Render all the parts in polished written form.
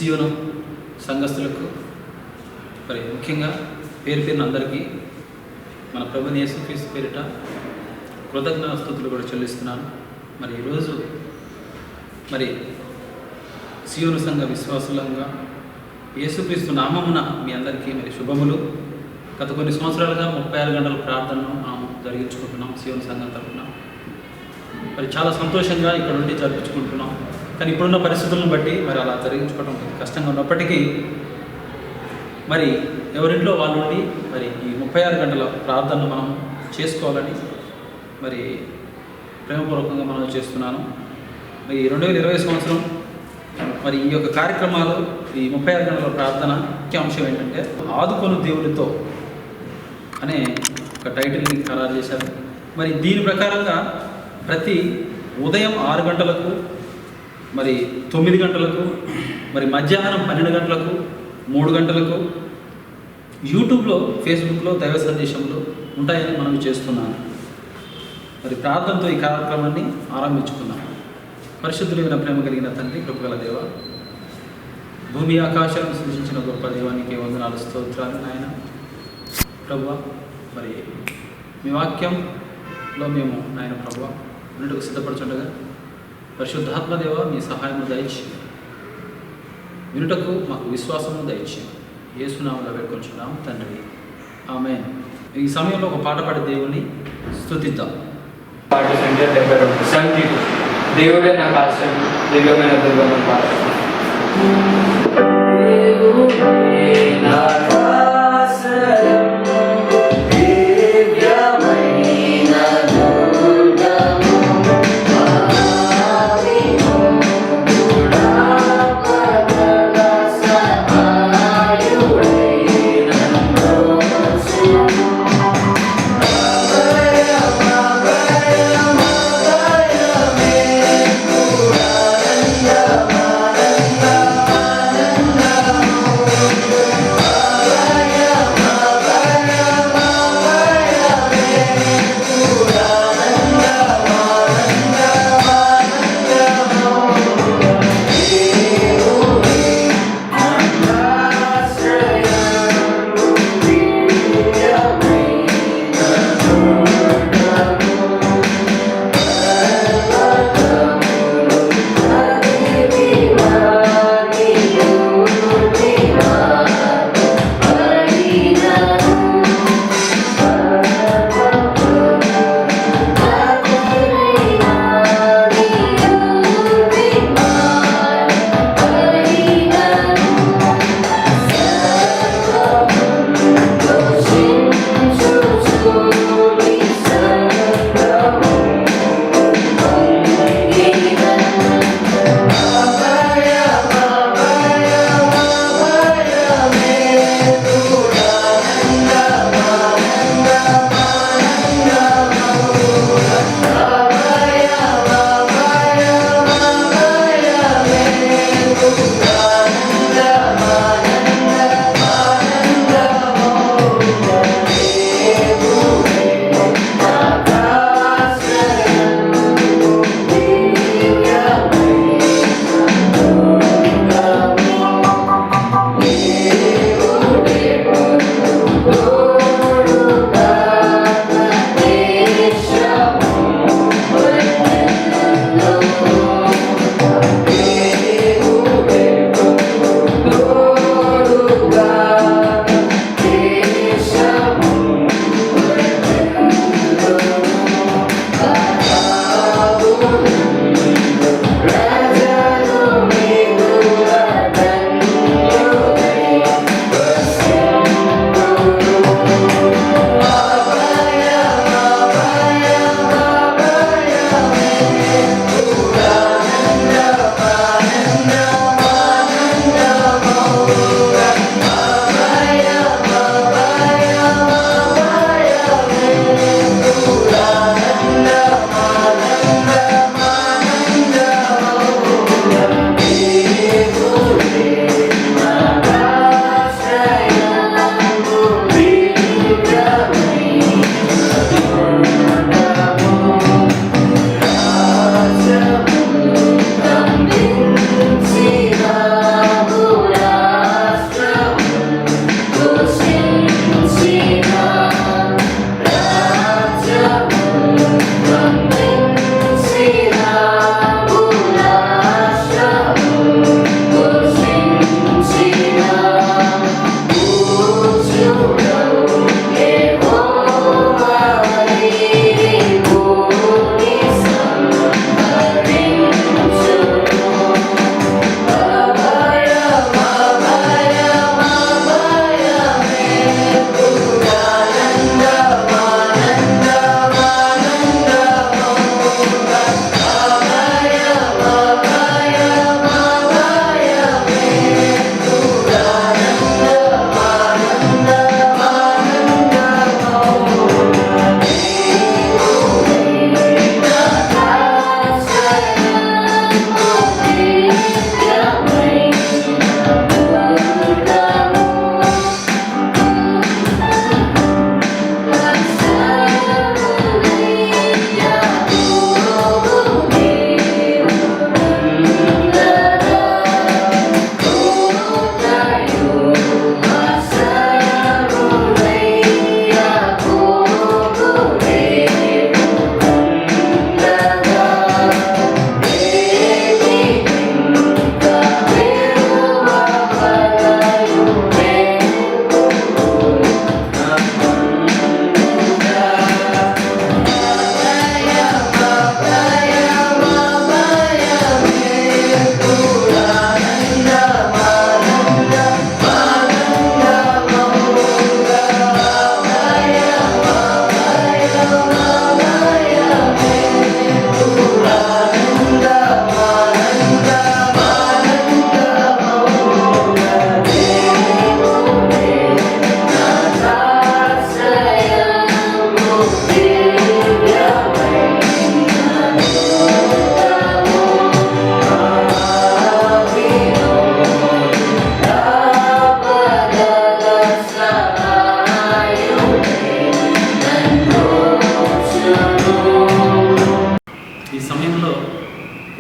సియోను సంఘస్థులకు మరి ముఖ్యంగా పేరు పేరున అందరికీ మన ప్రభుని యేసుక్రీస్తు పేరిట కృతజ్ఞతాస్తుతులు కూడా చెల్లిస్తున్నాను. మరి ఈరోజు మరి సియోను సంఘ విశ్వాసులంగా యేసుక్రీస్తు నామమున మీ అందరికీ మరి శుభములు. గత కొన్ని సంవత్సరాలుగా 36 గంటల ప్రార్థనను మనం జరిగించుకుంటున్నాం సియోను సంఘం తరఫున. మరి చాలా సంతోషంగా ఇక్కడ నుండి జరిపించుకుంటున్నాం. కానీ ఇప్పుడున్న పరిస్థితులను బట్టి మరి అలా జరిగించుకోవడం కష్టంగా ఉన్నప్పటికీ మరి ఎవరింట్లో వాళ్ళు ఉండి మరి ఈ 36 గంటల ప్రార్థనను మనం చేసుకోవాలని మరి ప్రేమపూర్వకంగా మనం చేస్తున్నాను. మరి 2020 సంవత్సరం మరి ఈ యొక్క కార్యక్రమాలు ఈ 36 గంటల ప్రార్థన ముఖ్య అంశం ఏంటంటే ఆదుకొను దేవునితో అనే ఒక టైటిల్ని ఖరారు చేశారు. మరి దీని ప్రకారంగా ప్రతి ఉదయం 6 గంటలకు మరి 9 గంటలకు మరి మధ్యాహ్నం 12 గంటలకు 3 గంటలకు యూట్యూబ్లో ఫేస్బుక్లో దైవ సందేశంలో ఉంటాయని మనం చేస్తున్నాను. మరి ప్రార్థనతో ఈ కార్యక్రమాన్ని ఆరంభించుకున్నాం. పరిశుద్ధులైన ప్రేమ కలిగిన తండ్రి, కృపగల దేవ, భూమి ఆకాశాలను సృష్టించిన గొప్ప దేవానికి వందనాలు, స్తోత్రాలు నాయన. ప్రభువా, మరి మీ వాక్యంలో మేము నాయన ప్రభువా ఉన్నట్టుకు సిద్ధపడుతుండగా పరిశుద్ధాత్మదేవ మీ సహాయము దయచి వినుటకు మాకు విశ్వాసము దయచి యేసునామములో వేడుకొంచున్నాము తండ్రి, ఆమేన్. ఈ సమయంలో ఒక పాట పాడి దేవుని స్తుతిద్దాం. పాట సంఖ్య 72 దేవుడే నాకు ఆశ్రయం, దివ్యమైన దుర్గమైన పాట.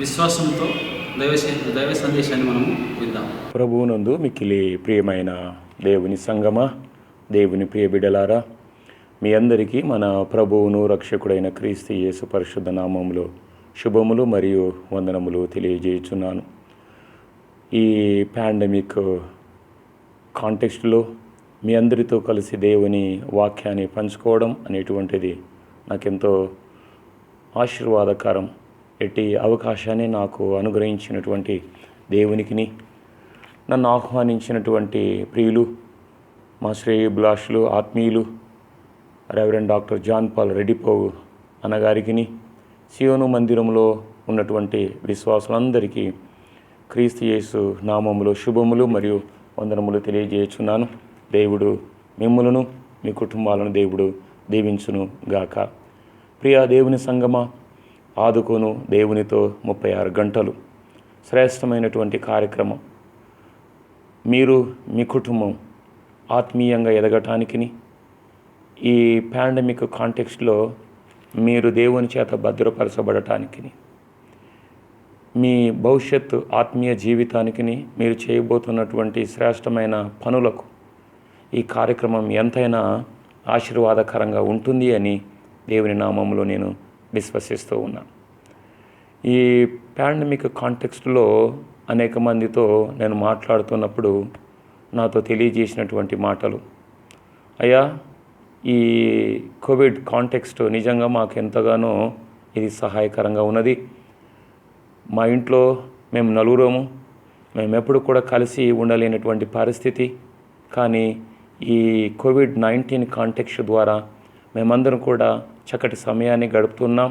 విశ్వాసంతో దైవ సందేశాన్ని మనము విందాం. ప్రభువునందు మిక్కిలి ప్రియమైన దేవుని సంగమా, దేవుని ప్రియ బిడ్డలారా, మీ అందరికీ మన ప్రభువును రక్షకుడైన క్రీస్తు యేసు పరిశుద్ధ నామములో శుభములు మరియు వందనములు తెలియజేయుచున్నాను. ఈ పాండమిక్ కాంటెక్స్ట్లో మీ అందరితో కలిసి దేవుని వాక్యాన్ని పంచుకోవడం అనేటువంటిది నాకెంతో ఆశీర్వాదకరం. ఎట్టి అవకాశాన్ని నాకు అనుగ్రహించినటువంటి దేవునికిని, నన్ను ఆహ్వానించినటువంటి ప్రియులు, మా శ్రేయోభిలాషులు, ఆత్మీయులు రెవరెండ్ డాక్టర్ జాన్ పాల్ రెడ్డిపోవు అన్నగారికిని, సియోను మందిరంలో ఉన్నటువంటి విశ్వాసులందరికీ క్రీస్తు యేసు నామములో శుభములు మరియు వందనములు తెలియజేయుచున్నాను. దేవుడు మిమ్ములను, మీ కుటుంబాలను దేవుడు దీవించును గాక. ప్రియా దేవుని సంగమా, ఆదుకోను దేవునితో 36 గంటలు శ్రేష్టమైనటువంటి కార్యక్రమం. మీరు మీ కుటుంబం ఆత్మీయంగా ఎదగటానికిని, ఈ పాండమిక్ కాంటెక్స్ట్లో మీరు దేవుని చేత భద్రపరచబడటానికిని, మీ భవిష్యత్తు ఆత్మీయ జీవితానికిని, మీరు చేయబోతున్నటువంటి శ్రేష్టమైన పనులకు ఈ కార్యక్రమం ఎంతైనా ఆశీర్వాదకరంగా ఉంటుంది అని దేవుని నామములో నేను విశ్వసిస్తూ ఉన్నాను. ఈ పాండమిక్ కాంటెక్స్ట్లో అనేక మందితో నేను మాట్లాడుతున్నప్పుడు నాతో తెలియజేసినటువంటి మాటలు, అయ్యా ఈ కోవిడ్ కాంటెక్స్ట్ నిజంగా మాకు ఎంతగానో ఇది సహాయకరంగా ఉన్నది. మా ఇంట్లో మేము నలుగురము, మేము ఎప్పుడు కూడా కలిసి ఉండలేనటువంటి పరిస్థితి, కానీ ఈ కోవిడ్-19 కాంటెక్స్ట్ ద్వారా మేమందరం కూడా చక్కటి సమయాన్ని గడుపుతున్నాం.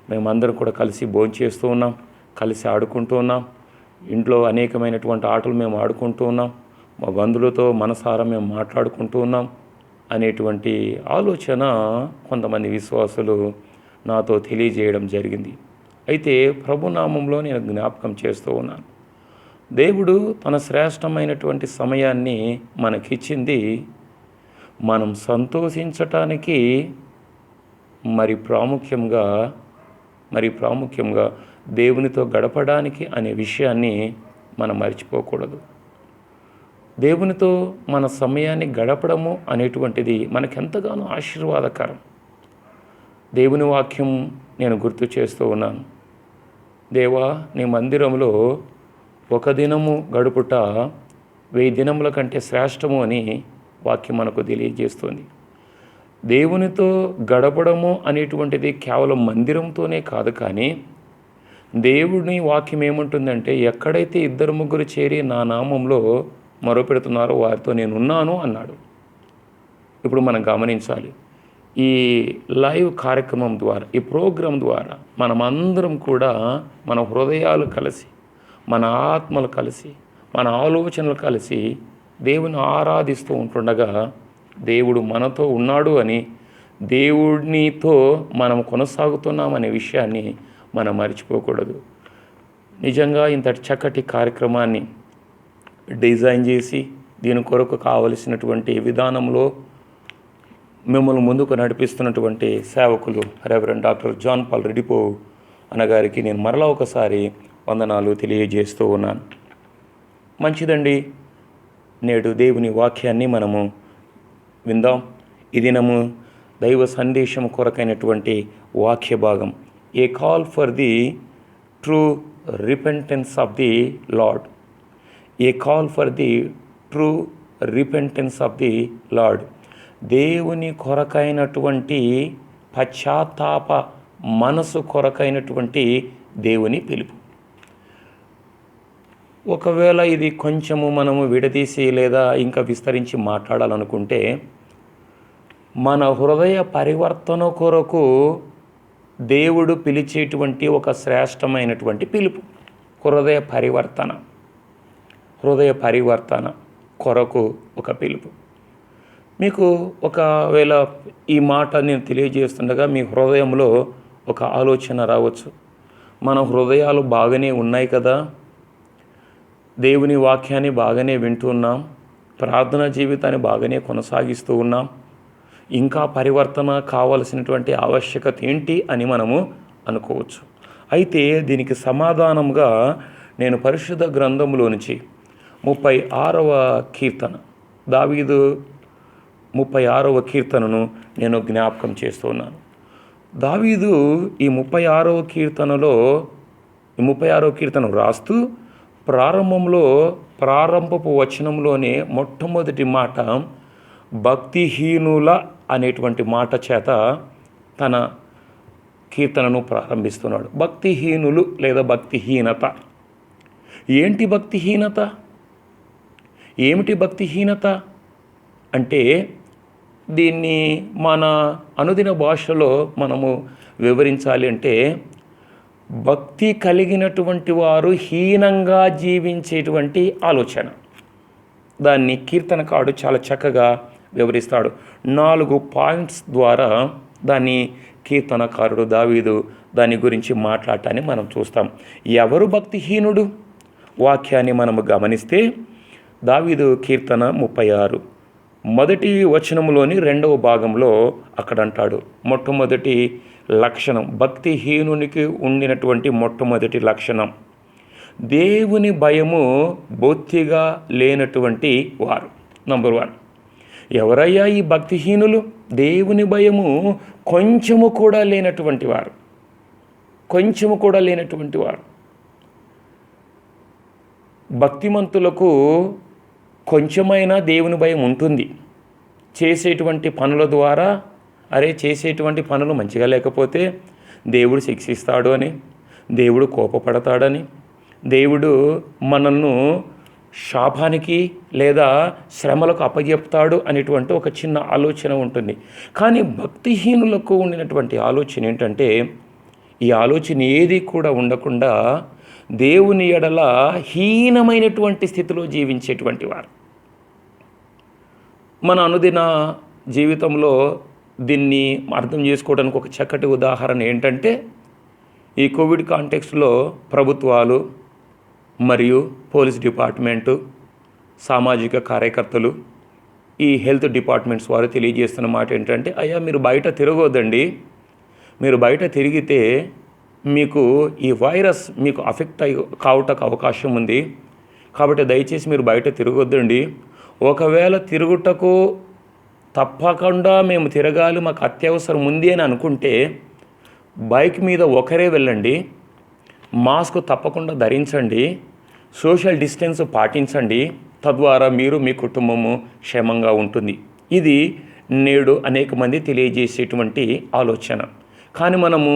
మేమందరం కూడా కలిసి భోంచేస్తూ ఉన్నాం, కలిసి ఆడుకుంటూ ఉన్నాం. ఇంట్లో అనేకమైనటువంటి ఆటలు మేము ఆడుకుంటూ ఉన్నాం. మా బంధువులతో మనసారా మేము మాట్లాడుకుంటూ ఉన్నాం అనేటువంటి ఆలోచన కొంతమంది విశ్వాసులు నాతో తెలియజేయడం జరిగింది. అయితే ప్రభునామంలో నేను జ్ఞాపకం చేస్తూ ఉన్నాను, దేవుడు తన శ్రేష్టమైనటువంటి సమయాన్ని మనకిచ్చింది మనం సంతోషించటానికి, మరి ప్రాముఖ్యంగా దేవునితో గడపడానికి అనే విషయాన్ని మనం మర్చిపోకూడదు. దేవునితో మన సమయాన్ని గడపడము అనేటువంటిది మనకెంతగానో ఆశీర్వాదకరం. దేవుని వాక్యం నేను గుర్తు చేస్తూ ఉన్నాను. దేవా, నీ మందిరంలో ఒక దినము గడుపుట 1000 దినముల కంటే శ్రేష్టము అని వాక్యం మనకు తెలియజేస్తుంది. దేవునితో గడపడము అనేటువంటిది కేవలం మందిరంతోనే కాదు, కానీ దేవుని వాక్యం ఏముంటుందంటే, ఎక్కడైతే 2-3 చేరి నా నామంలో మొరపెడుతున్నారో వారితో నేను ఉన్నాను అన్నాడు. ఇప్పుడు మనం గమనించాలి, ఈ లైవ్ కార్యక్రమం ద్వారా, ఈ ప్రోగ్రాం ద్వారా మనమందరం కూడా మన హృదయాలు కలిసి, మన ఆత్మలు కలిసి, మన ఆలోచనలు కలిసి దేవుని ఆరాధిస్తూ ఉంటుండగా దేవుడు మనతో ఉన్నాడు అని, దేవునితో మనం కొనసాగుతున్నామనే విషయాన్ని మనం మర్చిపోకూడదు. నిజంగా ఇంతటి చక్కటి కార్యక్రమాన్ని డిజైన్ చేసి దీని కొరకు కావలసినటువంటి విధానంలో మిమ్మల్ని ముందుకు నడిపిస్తున్నటువంటి సేవకులు రెవరెండ్ డాక్టర్ జాన్ పాల్ రెడ్డిపోవు అన్నగారికి నేను మరలా ఒకసారి వందనాలు తెలియజేస్తూ ఉన్నాను. మంచిదండి, నేడు దేవుని వాక్యాన్ని మనము విందాం. ఈ దినము దైవ సందేశం కొరకైనటువంటి వాక్య భాగం, a call for the true repentance of the Lord. A call for the true repentance of the Lord. దేవుని కొరకైనటువంటి పశ్చాత్తాప మనసు కొరకైనటువంటి దేవుని పిలుపు. ఒకవేళ ఇది కొంచెము మనము విడదీసి లేదా ఇంకా విస్తరించి మాట్లాడాలనుకుంటే, మన హృదయ పరివర్తన కొరకు దేవుడు పిలిచేటువంటి ఒక శ్రేష్టమైనటువంటి పిలుపు, హృదయ పరివర్తన కొరకు ఒక పిలుపు. మీకు ఒకవేళ ఈ మాట నేను తెలియజేస్తుండగా మీ హృదయంలో ఒక ఆలోచన రావచ్చు, మన హృదయాలు బాగానే ఉన్నాయి కదా, దేవుని వాక్యాన్ని బాగానే వింటున్నాం, ప్రార్థనా జీవితాన్ని బాగానే కొనసాగిస్తూ ఉన్నాం, ఇంకా పరివర్తన కావలసినటువంటి ఆవశ్యకత ఏంటి అని మనము అనుకోవచ్చు. అయితే దీనికి సమాధానంగా నేను పరిశుద్ధ గ్రంథంలో నుంచి 36వ కీర్తన, దావీదు 36వ కీర్తనను నేను జ్ఞాపకం చేస్తున్నాను. దావీదు ఈ 36వ కీర్తన వ్రాస్తూ ప్రారంభపు వచనంలోనే మొట్టమొదటి మాట భక్తిహీనుల అనేటువంటి మాట చేత తన కీర్తనను ప్రారంభిస్తున్నాడు. భక్తిహీనులు లేదా భక్తిహీనత. ఏంటి భక్తిహీనత? ఏమిటి భక్తిహీనత అంటే, దీన్ని మన అనుదిన భాషలో మనము వివరించాలి అంటే, భక్తి కలిగినటువంటి వారు హీనంగా జీవించేటువంటి ఆలోచన. దాన్ని కీర్తనకారుడు చాలా చక్కగా వివరిస్తాడు. 4 పాయింట్స్ ద్వారా దాన్ని కీర్తనకారుడు దావీదు దాని గురించి మాట్లాడటాన్ని మనం చూస్తాం. ఎవరు భక్తిహీనుడు? వాక్యాన్ని మనము గమనిస్తే దావీదు కీర్తన 36 మొదటి వచనంలోని 2వ భాగంలో అక్కడ అంటాడు, మొట్టమొదటి లక్షణం, భక్తిహీనునికి ఉండినటువంటి మొట్టమొదటి లక్షణం, దేవుని భయము బొత్తిగా లేనటువంటి వారు. నంబర్ 1. ఎవరయ్యా ఈ భక్తిహీనులు? దేవుని భయము కొంచెము కూడా లేనటువంటి వారు. కొంచెము కూడా లేనటువంటి వారు. భక్తిమంతులకు కొంచెమైనా దేవుని భయం ఉంటుంది. చేసేటువంటి పనుల ద్వారా, చేసేటువంటి పనులు మంచిగా లేకపోతే దేవుడు శిక్షిస్తాడు అని, దేవుడు కోపపడతాడని, దేవుడు మనల్ని శాపానికి లేదా శ్రమలకు అప్పచెప్తాడు అనేటువంటి ఒక చిన్న ఆలోచన ఉంటుంది. కానీ భక్తిహీనులకు ఉండినటువంటి ఆలోచన ఏంటంటే, ఈ ఆలోచన ఏది కూడా ఉండకుండా దేవుని ఎడల హీనమైనటువంటి స్థితిలో జీవించేటువంటి వారు. మన అనుదిన జీవితంలో దీన్ని అర్థం చేసుకోవడానికి ఒక చక్కటి ఉదాహరణ ఏంటంటే, ఈ కోవిడ్ కాంటెక్స్ట్లో ప్రభుత్వాలు మరియు పోలీస్ డిపార్ట్మెంటు, సామాజిక కార్యకర్తలు, ఈ హెల్త్ డిపార్ట్మెంట్స్ వారు తెలియజేస్తున్న మాట ఏంటంటే, అయ్యా మీరు బయట తిరగొద్దండి, మీరు బయట తిరిగితే మీకు ఈ వైరస్ మీకు అఫెక్ట్ కావటానికి అవకాశం ఉంది, కాబట్టి దయచేసి మీరు బయట తిరగొద్దండి. ఒకవేళ తిరుగుటకు తప్పకుండా మేము తిరగాలి, మాకు అత్యవసరం ఉంది అని అనుకుంటే బైక్ మీద ఒకరే వెళ్ళండి, మాస్క్ తప్పకుండా ధరించండి, సోషల్ డిస్టెన్స్ పాటించండి, తద్వారా మీరు మీ కుటుంబము క్షేమంగా ఉంటుంది. ఇది నేడు అనేక మంది తెలియజేసేటువంటి ఆలోచన. కానీ మనము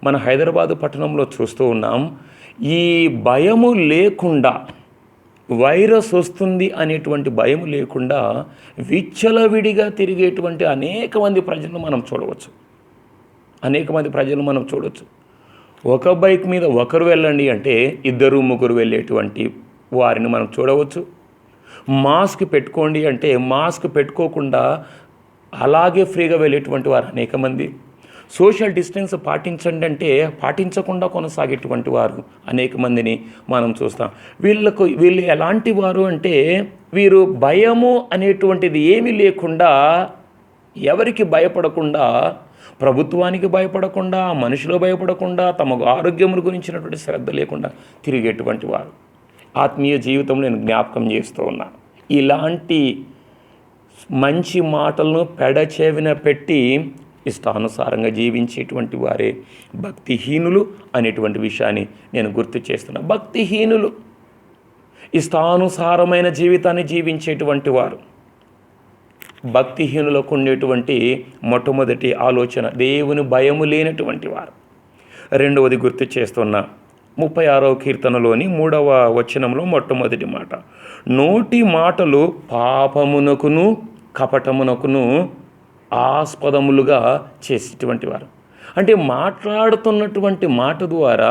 మన హైదరాబాదు పట్టణంలో చూస్తూ ఉన్నాం, ఈ భయము లేకుండా, వైరస్ వస్తుంది అనేటువంటి భయం లేకుండా విచ్చలవిడిగా తిరిగేటువంటి అనేక మంది ప్రజలను మనం చూడవచ్చు. ఒక బైక్ మీద ఒకరు వెళ్ళండి అంటే 2-3 వెళ్ళేటువంటి వారిని మనం చూడవచ్చు. మాస్క్ పెట్టుకోండి అంటే మాస్క్ పెట్టుకోకుండా అలాగే ఫ్రీగా వెళ్ళేటువంటి వారు అనేక మంది. సోషల్ డిస్టెన్స్ పాటించండి అంటే పాటించకుండా కొనసాగేటువంటి వారు అనేక మందిని మనం చూస్తాం. వీళ్ళు ఎలాంటి వారు అంటే, వీరు భయము అనేటువంటిది ఏమీ లేకుండా, ఎవరికి భయపడకుండా, ప్రభుత్వానికి భయపడకుండా, మనుషులు భయపడకుండా, తమ ఆరోగ్యముల గురించినటువంటి శ్రద్ధ లేకుండా తిరిగేటువంటి వారు. ఆత్మీయ జీవితంలో నేను జ్ఞాపకం చేస్తూ ఉన్నాను. ఇలాంటి మంచి మాటలను పెడచెవిన పెట్టి ఇష్టానుసారంగా జీవించేటువంటి వారే భక్తిహీనులు అనేటువంటి విషయాన్ని నేను గుర్తు చేస్తున్నా. భక్తిహీనులు ఇష్టానుసారమైన జీవితాన్ని జీవించేటువంటి వారు. భక్తిహీనులకు ఉండేటువంటి మొట్టమొదటి ఆలోచన దేవుని భయము లేనటువంటి వారు. రెండవది గుర్తు చేస్తున్నా, 36వ కీర్తనలోని 3వ వచనంలో మొట్టమొదటి మాట, నోటి మాటలు పాపమునకును కపటమునకును ఆస్పదములుగా చేసేటువంటి వారు. అంటే మాట్లాడుతున్నటువంటి మాట ద్వారా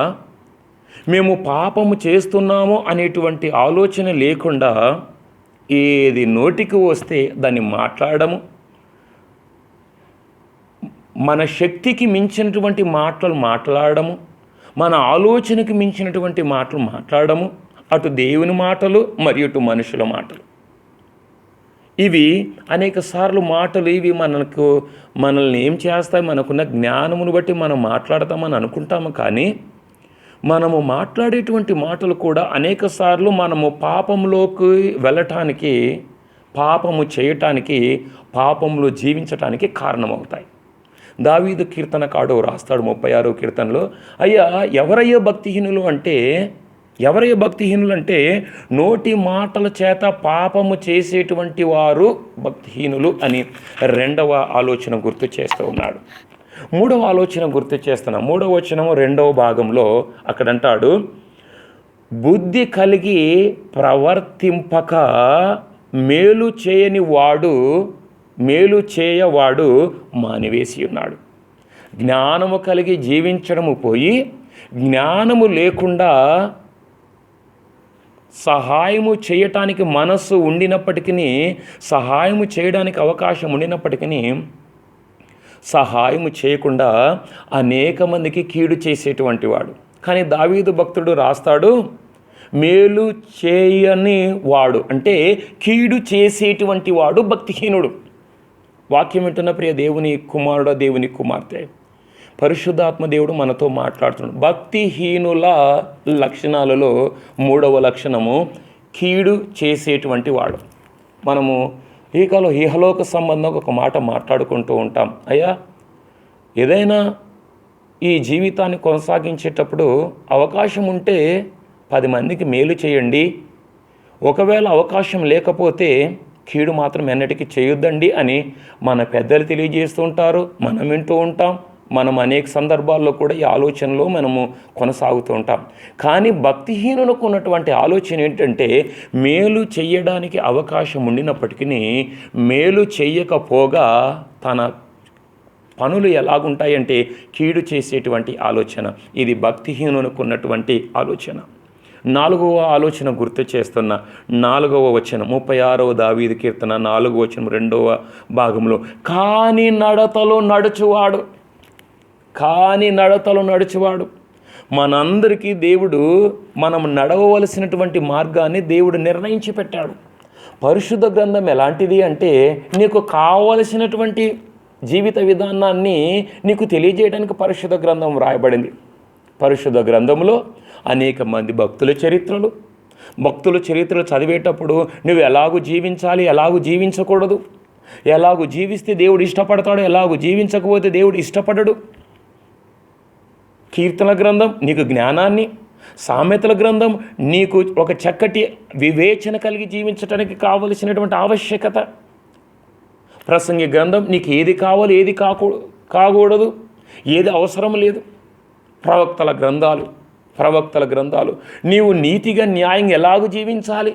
మేము పాపము చేస్తున్నాము అనేటువంటి ఆలోచన లేకుండా ఏది నోటికి వస్తే దాన్ని మాట్లాడము, మన శక్తికి మించినటువంటి మాటలు మాట్లాడము, మన ఆలోచనకి మించినటువంటి మాటలు మాట్లాడము, అటు దేవుని మాటలు మరియు ఇటు మనుషుల మాటలు. ఇవి అనేక సార్లు మాటలు ఇవి మనల్ని ఏం చేస్తాయి, మనకున్న జ్ఞానమును బట్టి మనం మాట్లాడతామని అనుకుంటాము. కానీ మనము మాట్లాడేటువంటి మాటలు కూడా అనేకసార్లు మనము పాపంలోకి వెళ్ళటానికి, పాపము చేయటానికి, పాపంలో జీవించటానికి కారణమవుతాయి. దావీదు కీర్తనకాడు రాస్తాడు 36వ కీర్తనలో, అయ్యా ఎవరయ్యా భక్తిహీనులు అంటే నోటి మాటల చేత పాపము చేసేటువంటి వారు భక్తిహీనులు అని రెండవ ఆలోచన గుర్తు చేస్తూ ఉన్నాడు. మూడవ ఆలోచన గుర్తు చేస్తున్నా. 3వ వచనం 2వ భాగంలో అక్కడంటాడు, బుద్ధి కలిగి ప్రవర్తింపక మేలు చేయవాడు మానివేసి ఉన్నాడు. జ్ఞానము కలిగి జీవించడము పోయి జ్ఞానము లేకుండా సహాయము చేయటానికి మనస్సు ఉండినప్పటికీ, సహాయము చేయడానికి అవకాశం ఉండినప్పటికీ సహాయము చేయకుండా అనేక మందికి కీడు చేసేటువంటి వాడు. కానీ దావీదు భక్తుడు రాస్తాడు, మేలు చేయని వాడు అంటే కీడు చేసేటువంటి వాడు భక్తిహీనుడు. వాక్యం వింటున్న ప్రియ దేవుని కుమారుడు, దేవుని కుమార్తె, పరిశుద్ధాత్మ దేవుడు మనతో మాట్లాడుతున్నాడు. భక్తిహీనుల లక్షణాలలో 3వ లక్షణము కీడు చేసేటువంటి వాడు. మనము ఇహలోక సంబంధం ఒక మాట మాట్లాడుకుంటూ ఉంటాం. అయ్యా, ఏదైనా ఈ జీవితాన్ని కొనసాగించేటప్పుడు అవకాశం ఉంటే 10 మందికి మేలు చేయండి, ఒకవేళ అవకాశం లేకపోతే కీడు మాత్రం ఎన్నటికీ చేయొద్దండి అని మన పెద్దలు తెలియజేస్తూ ఉంటారు. మనం వింటూ ఉంటాం. మనం అనేక సందర్భాల్లో కూడా ఈ ఆలోచనలో మనము కొనసాగుతూ ఉంటాం. కానీ భక్తిహీనులకు ఉన్నటువంటి ఆలోచన ఏంటంటే, మేలు చేయడానికి అవకాశం ఉండినప్పటికీ మేలు చేయకపోగా తన పనులు ఎలాగుంటాయంటే కీడు చేసేటువంటి ఆలోచన. ఇది భక్తిహీనులకు ఉన్నటువంటి ఆలోచన. 4వ ఆలోచన గుర్తు చేస్తున్న 4వ వచనం 36వ దావీదు కీర్తన 4వ వచనం 2వ భాగంలో, కాని నడతలో నడుచువాడు. మనందరికీ దేవుడు మనం నడవవలసినటువంటి మార్గాన్ని దేవుడు నిర్ణయించి పెట్టాడు. పరిశుద్ధ గ్రంథం ఎలాంటిది అంటే, నీకు కావలసినటువంటి జీవిత విధానాన్ని నీకు తెలియజేయడానికి పరిశుద్ధ గ్రంథం వ్రాయబడింది. పరిశుద్ధ గ్రంథంలో అనేక మంది భక్తుల చరిత్రలు చదివేటప్పుడు నువ్వు ఎలాగూ జీవించాలి, ఎలాగూ జీవించకూడదు, ఎలాగూ జీవిస్తే దేవుడు ఇష్టపడతాడు, ఎలాగూ జీవించకపోతే దేవుడు ఇష్టపడడు. కీర్తన గ్రంథం నీకు జ్ఞానాన్ని, సామెతల గ్రంథం నీకు ఒక చక్కటి వివేచన కలిగి జీవించడానికి కావలసినటువంటి ఆవశ్యకత, ప్రసంగి గ్రంథం నీకు ఏది కావాలి, ఏది కాకూడదు, ఏది అవసరం లేదు, ప్రవక్తల గ్రంథాలు నీవు నీతిగా న్యాయంగా ఎలాగూ జీవించాలి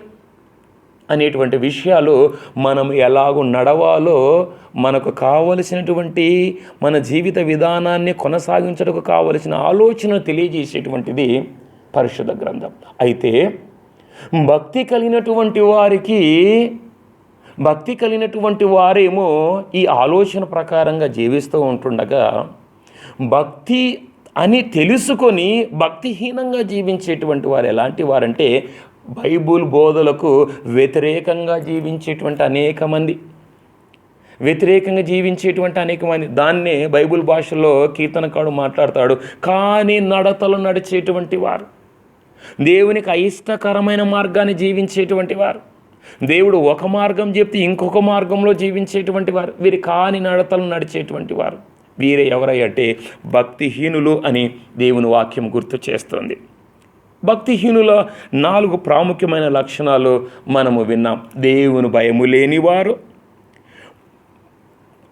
అనేటువంటి విషయాలు, మనం ఎలాగూ నడవాలో మనకు కావలసినటువంటి మన జీవిత విధానాన్ని కొనసాగించడానికి కావలసిన ఆలోచన తెలియజేసేటువంటిది పరిశుద్ధ గ్రంథం. అయితే భక్తి కలిగినటువంటి వారేమో ఈ ఆలోచన ప్రకారంగా జీవిస్తూ ఉంటుండగా, భక్తి అని తెలుసుకొని భక్తిహీనంగా జీవించేటువంటి వారు ఎలాంటి వారంటే, బైబుల్ బోధలకు వ్యతిరేకంగా జీవించేటువంటి అనేక మంది. దాన్నే బైబుల్ భాషలో కీర్తనకాడు మాట్లాడతాడు, కానీ నడతలు నడిచేటువంటి వారు, దేవునికి అయిష్టకరమైన మార్గాన్ని జీవించేటువంటి వారు, దేవుడు ఒక మార్గం చెప్తే ఇంకొక మార్గంలో జీవించేటువంటి వారు, వీరి కాని నడతలు నడిచేటువంటి వారు, వీరే ఎవరంటే భక్తిహీనులు అని దేవుని వాక్యం గుర్తు చేస్తుంది. భక్తిహీనుల 4 ప్రాముఖ్యమైన లక్షణాలు మనము విన్నాం. దేవుని భయము లేనివారు,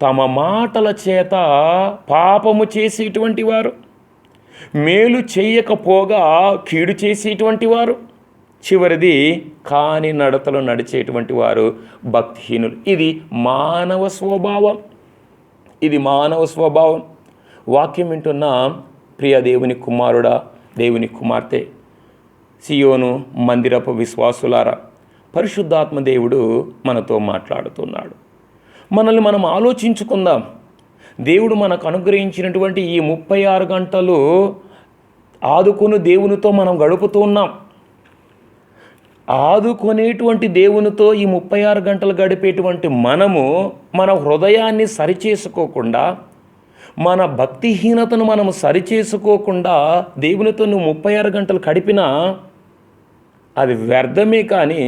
తమ మాటల చేత పాపము చేసేటువంటి వారు, మేలు చేయకపోగా కీడు చేసేటువంటి వారు, చివరిది కాని నడతలు నడిచేటువంటి వారు భక్తిహీనులు. ఇది మానవ స్వభావం. వాక్యం వింటున్న ప్రియ దేవుని కుమారుడా, దేవుని కుమార్తె, సియోను మందిరపు విశ్వాసులారా, పరిశుద్ధాత్మ దేవుడు మనతో మాట్లాడుతున్నాడు. మనల్ని మనం ఆలోచించుకుందాం. దేవుడు మనకు అనుగ్రహించినటువంటి ఈ 36 గంటలు ఆదుకుని దేవునితో మనం గడుపుతూ ఉన్నాం. ఆదుకునేటువంటి దేవునితో ఈ 36 గంటలు గడిపేటువంటి మనము మన హృదయాన్ని సరిచేసుకోకుండా, మన భక్తిహీనతను మనం సరిచేసుకోకుండా దేవునితో నువ్వు 36 గంటలు గడిపినా అది వ్యర్థమే, కానీ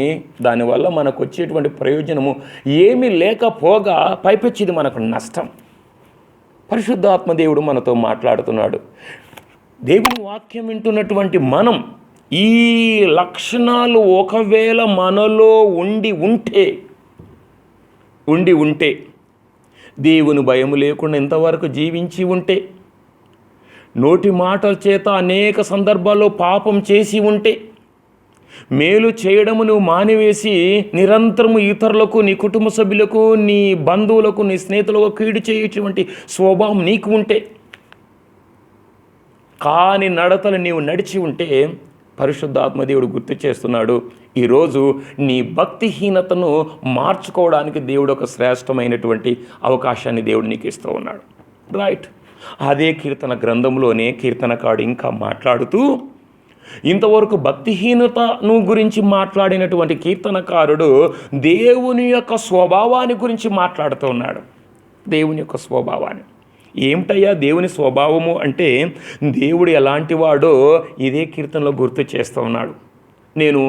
దానివల్ల మనకు వచ్చేటువంటి ప్రయోజనము ఏమీ లేకపోగా పైపెచ్చిది మనకు నష్టం. పరిశుద్ధాత్మ దేవుడు మనతో మాట్లాడుతున్నాడు. దేవుని వాక్యం వింటున్నటువంటి మనం ఈ లక్షణాలు ఒకవేళ మనలో ఉండి ఉంటే దేవుని భయం లేకుండా ఇంతవరకు జీవించి ఉంటే, నోటి మాటల చేత అనేక సందర్భాల్లో పాపం చేసి ఉంటే, మేలు చేయడము నువ్వు మానివేసి నిరంతరము ఇతరులకు, నీ కుటుంబ సభ్యులకు, నీ బంధువులకు, నీ స్నేహితులకు కీడు చేయటువంటి స్వభావం నీకు ఉంటే, కాని నడతలు నీవు నడిచి ఉంటే, పరిశుద్ధాత్మదేవుడు గుర్తు చేస్తున్నాడు, ఈరోజు నీ భక్తిహీనతను మార్చుకోవడానికి దేవుడు ఒక శ్రేష్టమైనటువంటి అవకాశాన్ని దేవుడు నీకు ఇస్తూ ఉన్నాడు. రైట్. అదే కీర్తన గ్రంథంలోనే కీర్తనకారుడు ఇంకా మాట్లాడుతూ, ఇంతవరకు భక్తిహీనతను గురించి మాట్లాడినటువంటి కీర్తనకారుడు దేవుని యొక్క స్వభావాన్ని గురించి మాట్లాడుతూ ఉన్నాడు. దేవుని యొక్క స్వభావాన్ని ఏమిటయ్యా దేవుని స్వభావము అంటే, దేవుడు ఎలాంటి వాడో ఇదే కీర్తనలో గుర్తు చేస్తూ ఉన్నాడు. నేను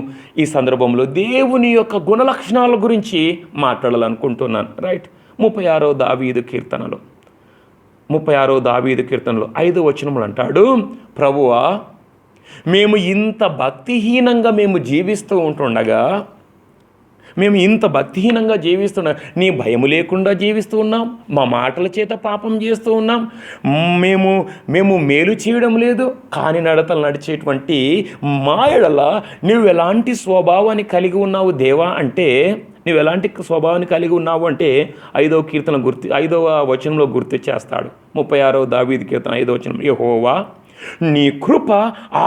ఈ సందర్భంలో దేవుని యొక్క గుణలక్షణాల గురించి మాట్లాడాలనుకుంటున్నాను. రైట్. 36వ దావీదు కీర్తనలో 5వ వచనములు అంటాడు, ప్రభువా మేము ఇంత భక్తిహీనంగా జీవిస్తూ ఉంటుండగా, నీ భయము లేకుండా జీవిస్తూ ఉన్నాం, మా మాటల చేత పాపం చేస్తూ ఉన్నాం, మేము మేలు చేయడం లేదు, కాని నడతలు నడిచేటువంటి మా ఎడల నువ్వు ఎలాంటి స్వభావాన్ని కలిగి ఉన్నావు దేవా అంటే, నువ్వు ఎలాంటి స్వభావాన్ని కలిగి ఉన్నావు అంటే 5వ వచనంలో గుర్తు చేస్తాడు. 36వ దావీదు కీర్తన 5వ వచనం, యెహోవా నీ కృప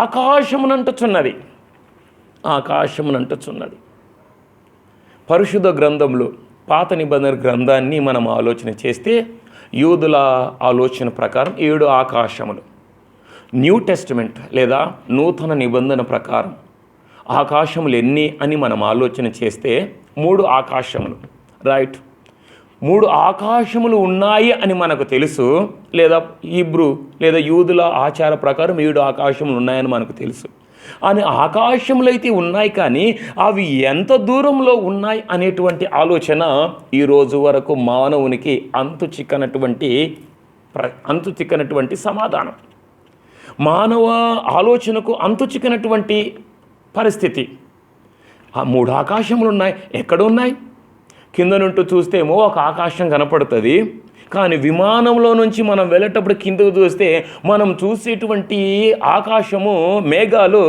ఆకాశమునంటుచున్నది. పరిశుద్ధ గ్రంథంలో పాత నిబంధన గ్రంథాన్ని మనం ఆలోచన చేస్తే, యూదుల ఆలోచన ప్రకారం 7 ఆకాశములు, న్యూ టెస్టిమెంట్ లేదా నూతన నిబంధన ప్రకారం ఆకాశములు ఎన్ని అని మనం ఆలోచన చేస్తే 3 ఆకాశములు. రైట్. 3 ఆకాశములు ఉన్నాయి అని మనకు తెలుసు, లేదా హీబ్రూ లేదా యూదుల ఆచార ప్రకారం 7 ఆకాశములు ఉన్నాయని మనకు తెలుసు. అని ఆకాశములు అయితే ఉన్నాయి, కానీ అవి ఎంత దూరంలో ఉన్నాయి అనేటువంటి ఆలోచన ఈరోజు వరకు మానవునికి అంతు చిక్కనటువంటి సమాధానం, మానవ ఆలోచనకు అంతు చిక్కనటువంటి పరిస్థితి. ఆ 3 ఆకాశములు ఉన్నాయి. ఎక్కడ ఉన్నాయి? కింద నుండి చూస్తేమో ఒక ఆకాశం కనపడుతుంది, కానీ విమానంలో నుంచి మనం వెళ్ళేటప్పుడు కిందకు చూస్తే మనం చూసేటువంటి ఆకాశము మేఘాలు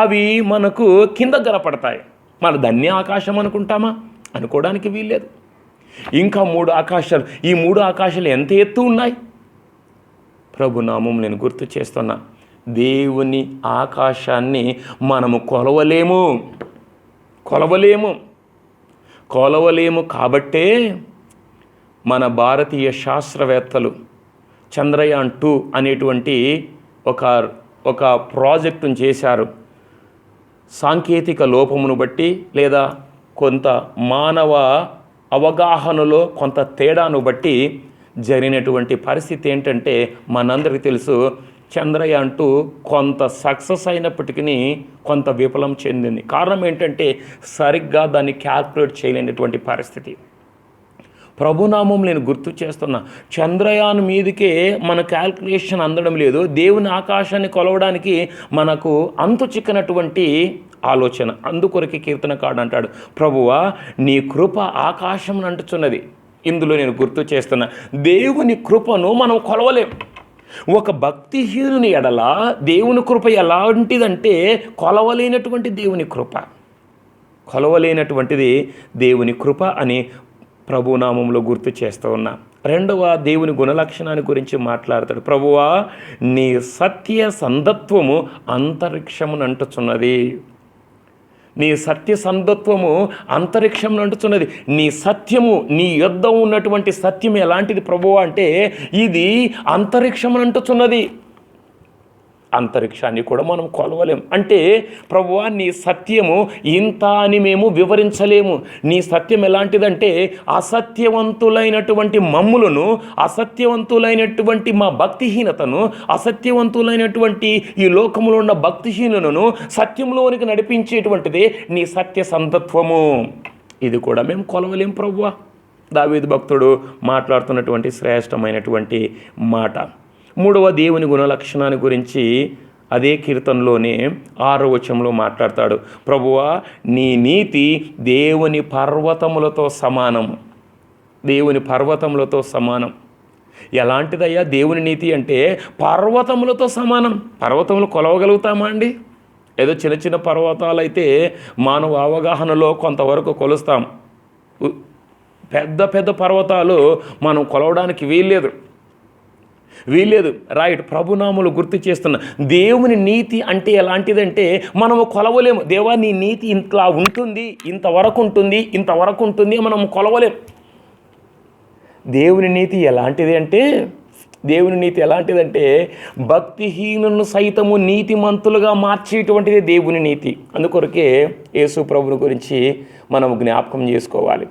అవి మనకు కింద కనపడతాయి. మన దాన్ని ఆకాశం అనుకుంటామా? అనుకోవడానికి వీల్లేదు. ఇంకా 3 ఆకాశాలు, ఈ 3 ఆకాశాలు ఎంత ఎత్తు ఉన్నాయి? ప్రభునామం నేను గుర్తు చేస్తున్నా, దేవుని ఆకాశాన్ని మనము కొలవలేము కాబట్టే మన భారతీయ శాస్త్రవేత్తలు చంద్రయాన్ 2 అనేటువంటి ఒక ప్రాజెక్టును చేశారు. సాంకేతిక లోపమును బట్టి లేదా కొంత మానవ అవగాహనలో కొంత తేడాను బట్టి జరిగినటువంటి పరిస్థితి ఏంటంటే, మనందరికీ తెలుసు, చంద్రయాన్ 2 కొంత సక్సెస్ అయినప్పటికీ కొంత విఫలం చెందింది. కారణం ఏంటంటే సరిగ్గా దాన్ని క్యాల్కులేట్ చేయలేనటువంటి పరిస్థితి. ప్రభునామం నేను గుర్తు చేస్తున్నా, చంద్రయాన్ మీదకే మన క్యాల్కులేషన్ అందడం లేదు. దేవుని ఆకాశాన్ని కొలవడానికి మనకు అంతు చిక్కనటువంటి ఆలోచన. అందుకొరకు కీర్తనకారుడు అంటాడు, ప్రభువా నీ కృప ఆకాశం అంటుచున్నది. ఇందులో నేను గుర్తు చేస్తున్నా, దేవుని కృపను మనం కొలవలేం. ఒక భక్తిహీనుని ఎడల దేవుని కృప ఎలాంటిదంటే కొలవలేనటువంటిది దేవుని కృప అని ప్రభునామంలో గుర్తు చేస్తూ ఉన్నా. 2వ దేవుని గుణలక్షణాన్ని గురించి మాట్లాడతాడు. ప్రభువా నీ సత్య సంధత్వము అంతరిక్షమునంటుచున్నది. నీ సత్య సంధత్వము అంతరిక్షమునంటుచున్నది. నీ సత్యము, నీ యొద్ద ఉన్నటువంటి సత్యం ఎలాంటిది ప్రభువా అంటే ఇది అంతరిక్షమునంటుచున్నది. అంతరిక్షాన్ని కూడా మనం కొలవలేం. అంటే ప్రభువా నీ సత్యము ఇంత అని మేము వివరించలేము. నీ సత్యం ఎలాంటిదంటే అసత్యవంతులైనటువంటి మమ్ములను, అసత్యవంతులైనటువంటి మా భక్తిహీనతను, అసత్యవంతులైనటువంటి ఈ లోకంలో ఉన్న భక్తిహీనులను సత్యంలోనికి నడిపించేటువంటిదే నీ సత్య సంతత్వము. ఇది కూడా మేము కొలవలేం ప్రభువా. దావీదు భక్తుడు మాట్లాడుతున్నటువంటి శ్రేష్టమైనటువంటి మాట. మూడవ దేవుని గుణలక్షణాన్ని గురించి అదే కీర్తనలోనే 6వ వచనంలో మాట్లాడతాడు. ప్రభువా నీ నీతి దేవుని పర్వతములతో సమానం. దేవుని పర్వతములతో సమానం. ఎలాంటిదయ్యా దేవుని నీతి అంటే పర్వతములతో సమానం. పర్వతములు కొలవగలుగుతామా అండి? ఏదో చిన్న చిన్న పర్వతాలు అయితే మానవ అవగాహనలో కొంతవరకు కొలుస్తాం. పెద్ద పెద్ద పర్వతాలు మనం కొలవడానికి వీల్లేదు. రైట్. ప్రభునాములు గుర్తు చేస్తున్నా. దేవుని నీతి అంటే ఎలాంటిదంటే మనము కొలవలేము. దేవా నీ నీతి ఇంతలా ఉంటుంది, ఇంతవరకు ఉంటుంది, ఇంతవరకు ఉంటుంది మనం కొలవలేము. దేవుని నీతి ఎలాంటిదంటే భక్తిహీనులను సైతము నీతిమంతులుగా మార్చేటువంటిది దేవుని నీతి. అందుకొరకే యేసు ప్రభుని గురించి మనం జ్ఞాపకం చేసుకోవాలి.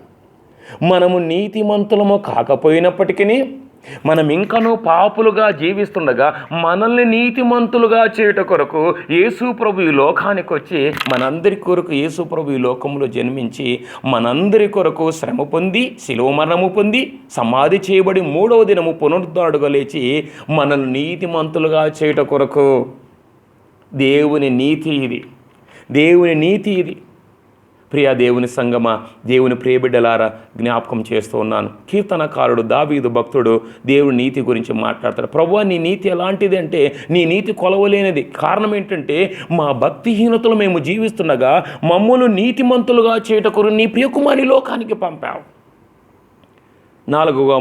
మనము నీతిమంతులము కాకపోయినప్పటికీ మనం ఇంకనూ పాపులుగా జీవిస్తుండగా మనల్ని నీతిమంతులుగా చేయుట కొరకు యేసు ప్రభు ఈ లోకానికి వచ్చి మనందరి కొరకు యేసు ప్రభు ఈ లోకంలో జన్మించి మనందరి కొరకు శ్రమ పొంది శిలువ మరణము పొంది సమాధి చేయబడి 3వ దినము పునరుద్ధరణుగా లేచి మనల్ని నీతిమంతులుగా చేయుట కొరకు దేవుని నీతి ఇది. ప్రియా దేవుని సంగమా, దేవుని ప్రియబిడ్డలారా, జ్ఞాపకం చేస్తూ ఉన్నాను. కీర్తనకారుడు దావీదు భక్తుడు దేవుని నీతి గురించి మాట్లాడతాడు. ప్రభువా నీ నీతి ఎలాంటిది అంటే నీ నీతి కొలవలేనిది. కారణం ఏంటంటే మా భక్తిహీనతలు మేము జీవిస్తుండగా మమ్మల్ని నీతిమంతులుగా చేయుటకు నీ ప్రియకుమారి లోకానికి పంపావు. 4వ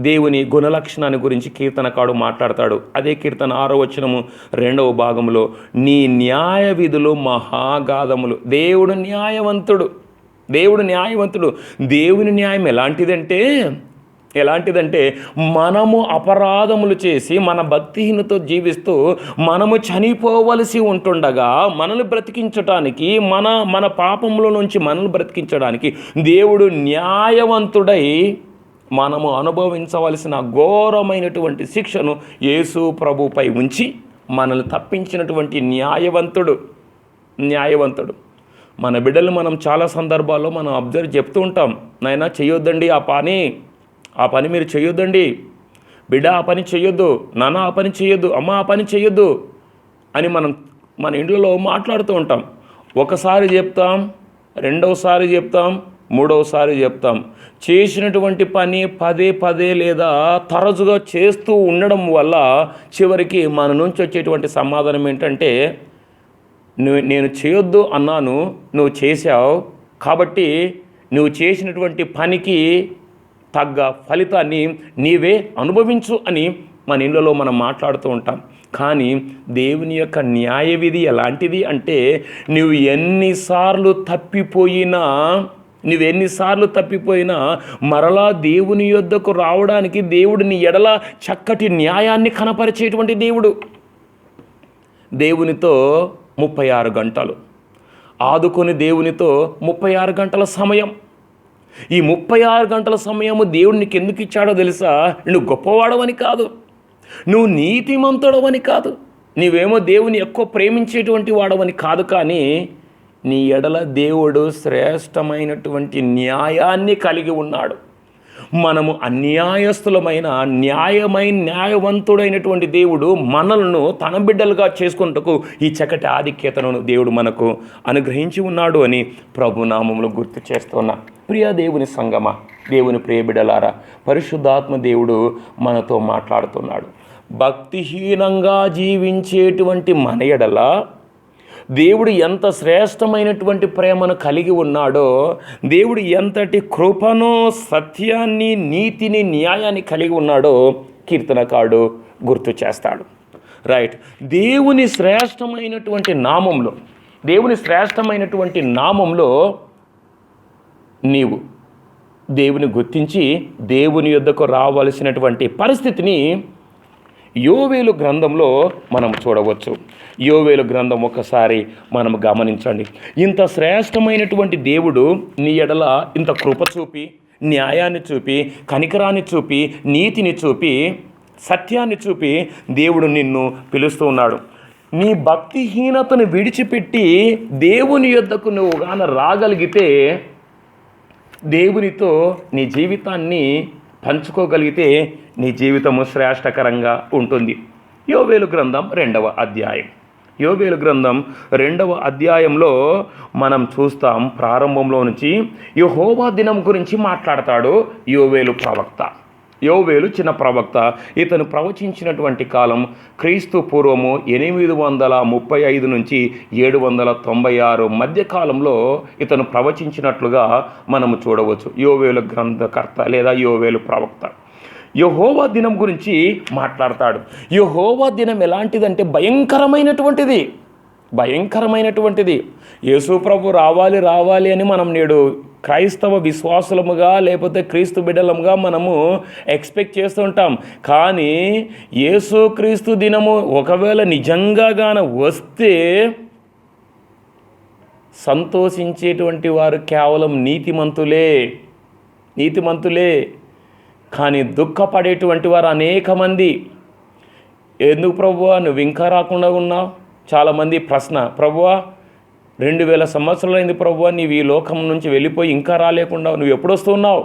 దేవుని గుణలక్షణాన్ని గురించి కీర్తనకాడు మాట్లాడతాడు. అదే కీర్తన 6వ వచనము 2వ భాగంలో నీ న్యాయ విధులు మహాగాధములు. దేవుడు న్యాయవంతుడు. దేవుని న్యాయం ఎలాంటిదంటే మనము అపరాధములు చేసి మన భక్తిహీనతో జీవిస్తూ మనము చనిపోవలసి ఉంటుండగా మనల్ని బ్రతికించడానికి మన పాపముల నుంచి మనల్ని బ్రతికించడానికి దేవుడు న్యాయవంతుడై మనము అనుభవించవలసిన ఘోరమైనటువంటి శిక్షను యేసు ప్రభుపై ఉంచి మనల్ని తప్పించినటువంటి న్యాయవంతుడు. మన బిడ్డలు మనం చాలా సందర్భాల్లో మనం అబ్జర్వ్ చెప్తూ ఉంటాం. నాయనా చేయొద్దండి ఆ పని మీరు చేయొద్దండి, బిడ్డ ఆ పని చేయొద్దు, నాన్న ఆ పని చేయొద్దు, అమ్మ ఆ పని చేయొద్దు అని మన ఇంట్లో మాట్లాడుతూ ఉంటాం. ఒకసారి చెప్తాం, రెండవసారి చెప్తాం, మూడవసారి చెప్తాం. చేసినటువంటి పని పదే లేదా తరచుగా చేస్తూ ఉండడం వల్ల చివరికి మన నుంచి వచ్చేటువంటి సమాధానం ఏంటంటే నేను చేయొద్దు అన్నాను, నువ్వు చేశావు, కాబట్టి నువ్వు చేసినటువంటి పనికి తగ్గ ఫలితాన్ని నీవే అనుభవించు అని మన ఇళ్ళలో మనం మాట్లాడుతూ ఉంటాం. కానీ దేవుని యొక్క న్యాయ విధి ఎలాంటిది అంటే నువ్వు ఎన్నిసార్లు తప్పిపోయినా మరలా దేవుని యొద్దకు రావడానికి దేవుడు నీ ఎడల చక్కటి న్యాయాన్ని కనపరిచేటువంటి దేవుడు. దేవునితో 36 గంటలు ఆదుకొని దేవునితో 36 గంటల సమయం. ఈ 36 గంటల సమయము దేవుడు నీకు ఎందుకు ఇచ్చాడో తెలుసా? నువ్వు గొప్పవాడవని కాదు, నువ్వు నీతిమంతుడవని కాదు, నీవేమో దేవుని ఎక్కువ ప్రేమించేటువంటి వాడవని కాదు, కానీ నీ ఎడల దేవుడు శ్రేష్టమైనటువంటి న్యాయాన్ని కలిగి ఉన్నాడు. మనము అన్యాయస్తులమైన న్యాయవంతుడైనటువంటి దేవుడు మనలను తన బిడ్డలుగా చేసుకుంటకు ఈ చక్కటి ఆధిక్యతను దేవుడు మనకు అనుగ్రహించి ఉన్నాడు అని ప్రభునామములో గుర్తు చేస్తున్నా. ప్రియ దేవుని సంగమా, దేవుని ప్రియ బిడ్డలారా, పరిశుద్ధాత్మ దేవుడు మనతో మాట్లాడుతున్నాడు. భక్తిహీనంగా జీవించేటువంటి మన ఎడల దేవుడు ఎంత శ్రేష్టమైనటువంటి ప్రేమను కలిగి ఉన్నాడో, దేవుడు ఎంతటి కృపను, సత్యాన్ని, నీతిని, న్యాయాన్ని కలిగి ఉన్నాడో కీర్తనకారుడు గుర్తు చేస్తాడు. రైట్. దేవుని శ్రేష్టమైనటువంటి నామంలో నీవు దేవుని గుర్తించి దేవుని యొద్దకు రావాల్సినటువంటి పరిస్థితిని యోవేలు గ్రంథంలో మనం చూడవచ్చు. యోవేలు గ్రంథం ఒకసారి మనం గమనించండి. ఇంత శ్రేష్టమైనటువంటి దేవుడు నీ ఎడల ఇంత కృప చూపి, న్యాయాన్ని చూపి, కనికరాన్ని చూపి, నీతిని చూపి, సత్యాన్ని చూపి దేవుడు నిన్ను పిలుస్తూ ఉన్నాడు. నీ భక్తిహీనతను విడిచిపెట్టి దేవుని యొద్దకు నువ్వు గాన రాగలిగితే, దేవునితో నీ జీవితాన్ని పంచుకోగలిగితే నీ జీవితము శ్రేష్టకరంగా ఉంటుంది. యోవేలు గ్రంథం 2వ అధ్యాయం. యోవేలు గ్రంథం 2వ అధ్యాయంలో మనం చూస్తాం, ప్రారంభంలో నుంచి యెహోవా దినం గురించి మాట్లాడతాడు యోవేలు ప్రవక్త. యోవేలు చిన్న ప్రవక్త. ఇతను ప్రవచించినటువంటి కాలం క్రీస్తు పూర్వము 835 నుంచి 796 మధ్యకాలంలో ఇతను ప్రవచించినట్లుగా మనము చూడవచ్చు. యోవేలు గ్రంథకర్త లేదా యోవేలు ప్రవక్త యెహోవా దినం గురించి మాట్లాడతాడు. యెహోవా దినం ఎలాంటిదంటే భయంకరమైనటువంటిది. యేసు ప్రభు రావాలి అని మనం నేడు క్రైస్తవ విశ్వాసులముగా లేకపోతే క్రీస్తు బిడ్డలముగా మనము ఎక్స్పెక్ట్ చేస్తుంటాం. కానీ యేసుక్రీస్తు దినము ఒకవేళ నిజంగా గాన వస్తే సంతోషించేటువంటి వారు కేవలం నీతిమంతులే. కానీ దుఃఖపడేటువంటి వారు అనేక మంది. ఎందుకు ప్రభువా నువ్వు ఇంకా రాకుండా ఉన్నావు? చాలామంది ప్రశ్న, ప్రభువా 2000 సంవత్సరాలైంది ప్రభువా నీవు ఈ లోకం నుంచి వెళ్ళిపోయి ఇంకా రాలేకుండా నువ్వు ఎప్పుడు వస్తున్నావు?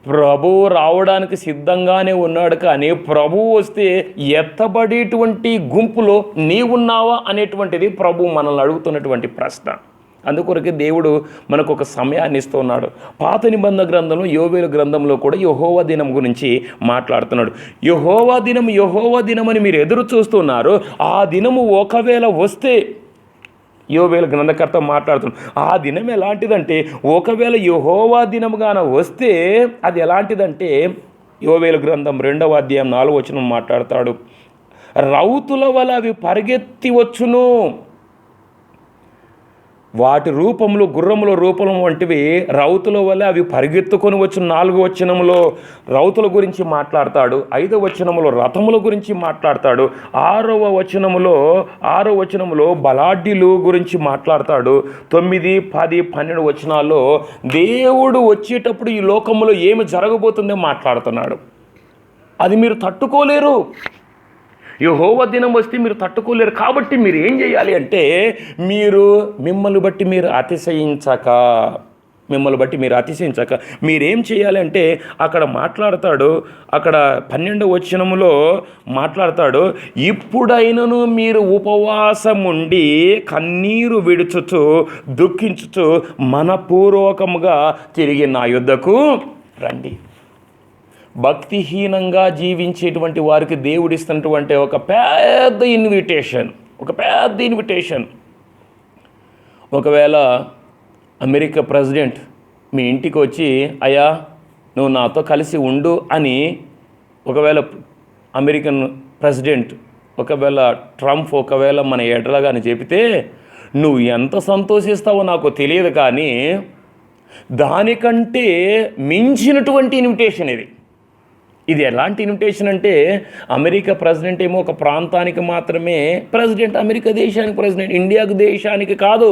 ప్రభువు రావడానికి సిద్ధంగానే ఉన్నాడు, కానీ ప్రభువు వస్తే ఎత్తబడేటువంటి గుంపులో నీవున్నావా అనేటువంటిది ప్రభువు మనల్ని అడుగుతున్నటువంటి ప్రశ్న. అందుకొరకే దేవుడు మనకు ఒక సమయాన్ని ఇస్తున్నాడు. పాత నిబంధన గ్రంథంలో యోవేలు గ్రంథంలో కూడా యెహోవా దినం గురించి మాట్లాడుతున్నాడు. యెహోవా దినం అని మీరు ఎదురు చూస్తున్నారు. ఆ దినము ఒకవేళ వస్తే, యోవేలు గ్రంథకర్త మాట్లాడుతున్నాడు, ఆ దినం ఎలాంటిదంటే ఒకవేళ యెహోవా దినముగాన వస్తే అది ఎలాంటిదంటే, యోవేలు గ్రంథం 2వ అధ్యాయం 4వ వచనం మాట్లాడతాడు. రౌతుల వల్ల అవి పరిగెత్తి వచ్చును, వాటి రూపంలో గుర్రముల రూపం వంటివి రౌతుల వల్ల అవి పరిగెత్తుకొని వచ్చిన 4వ వచనంలో రౌతుల గురించి మాట్లాడతాడు. 5వ వచనంలో రథముల గురించి మాట్లాడతాడు. 6వ వచనంలో బలాఢ్యులు గురించి మాట్లాడతాడు. 9, 10, 12 వచనాల్లో దేవుడు వచ్చేటప్పుడు ఈ లోకంలో ఏమి జరగబోతుందో మాట్లాడుతున్నాడు. అది మీరు తట్టుకోలేరు. యెహోవా దినం వస్తే మీరు తట్టుకోలేరు. కాబట్టి మీరు ఏం చేయాలి అంటే, మిమ్మల్ని బట్టి మీరు అతిశయించక మీరేం చేయాలి అంటే, అక్కడ మాట్లాడతాడు, అక్కడ 12వ వచనంలో మాట్లాడతాడు, ఇప్పుడైనను మీరు ఉపవాసముండి కన్నీరు విడుచుచు దుఃఖించుచు మనపూర్వకముగా తిరిగి నా యుద్ధకు రండి. భక్తిహీనంగా జీవించేటువంటి వారికి దేవుడిస్తున్నటువంటి ఒక పెద్ద ఇన్విటేషన్. ఒకవేళ అమెరికా ప్రెసిడెంట్ మీ ఇంటికి వచ్చి, అయ్యా నువ్వు నాతో కలిసి ఉండు అని ఒకవేళ అమెరికన్ ప్రెసిడెంట్ ఒకవేళ ట్రంప్ ఒకవేళ మన ఎడలగాని చెబితే నువ్వు ఎంత సంతోషిస్తావో నాకు తెలియదు. కానీ దానికంటే మించినటువంటి ఇన్విటేషన్ ఇది ఎలాంటి ఇన్విటేషన్ అంటే, అమెరికా ప్రెసిడెంట్ ఏమో ఒక ప్రాంతానికి మాత్రమే ప్రెసిడెంట్, అమెరికా దేశానికి ప్రెసిడెంట్, ఇండియా దేశానికి కాదు.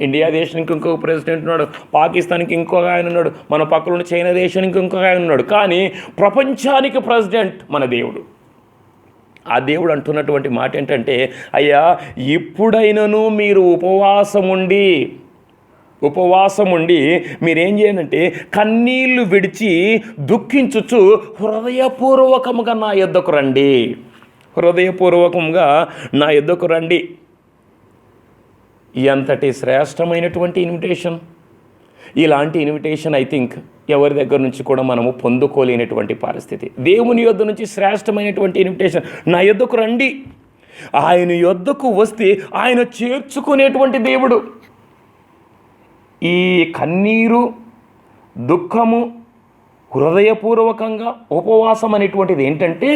ఇండియా దేశానికి ఇంకొక ప్రెసిడెంట్ ఉన్నాడు, పాకిస్తాన్కి ఇంకొక ఆయన ఉన్నాడు, మన పక్కన ఉన్న చైనా దేశానికి ఇంకొక ఆయన ఉన్నాడు. కానీ ప్రపంచానికి ప్రెసిడెంట్ మన దేవుడు. ఆ దేవుడు అంటున్నటువంటి మాట ఏంటంటే, అయ్యా ఇప్పుడైనను మీరు ఉపవాసం ఉండి మీరేం చేయాలంటే కన్నీళ్లు విడిచి దుఃఖించుచు హృదయపూర్వకంగా నా యొద్దకు రండి. ఎంతటి శ్రేష్టమైనటువంటి ఇన్విటేషన్. ఇలాంటి ఇన్విటేషన్ ఐ థింక్ ఎవరి దగ్గర నుంచి కూడా మనము పొందుకోలేనటువంటి పరిస్థితి. దేవుని యొద్ద నుంచి శ్రేష్టమైనటువంటి ఇన్విటేషన్, నా యొద్దకు రండి. ఆయన యొద్దకు వస్తే ఆయన చేర్చుకునేటువంటి దేవుడు. ఈ కన్నీరు, దుఃఖము, హృదయపూర్వకంగా ఉపవాసం అనేటువంటిది ఏంటంటే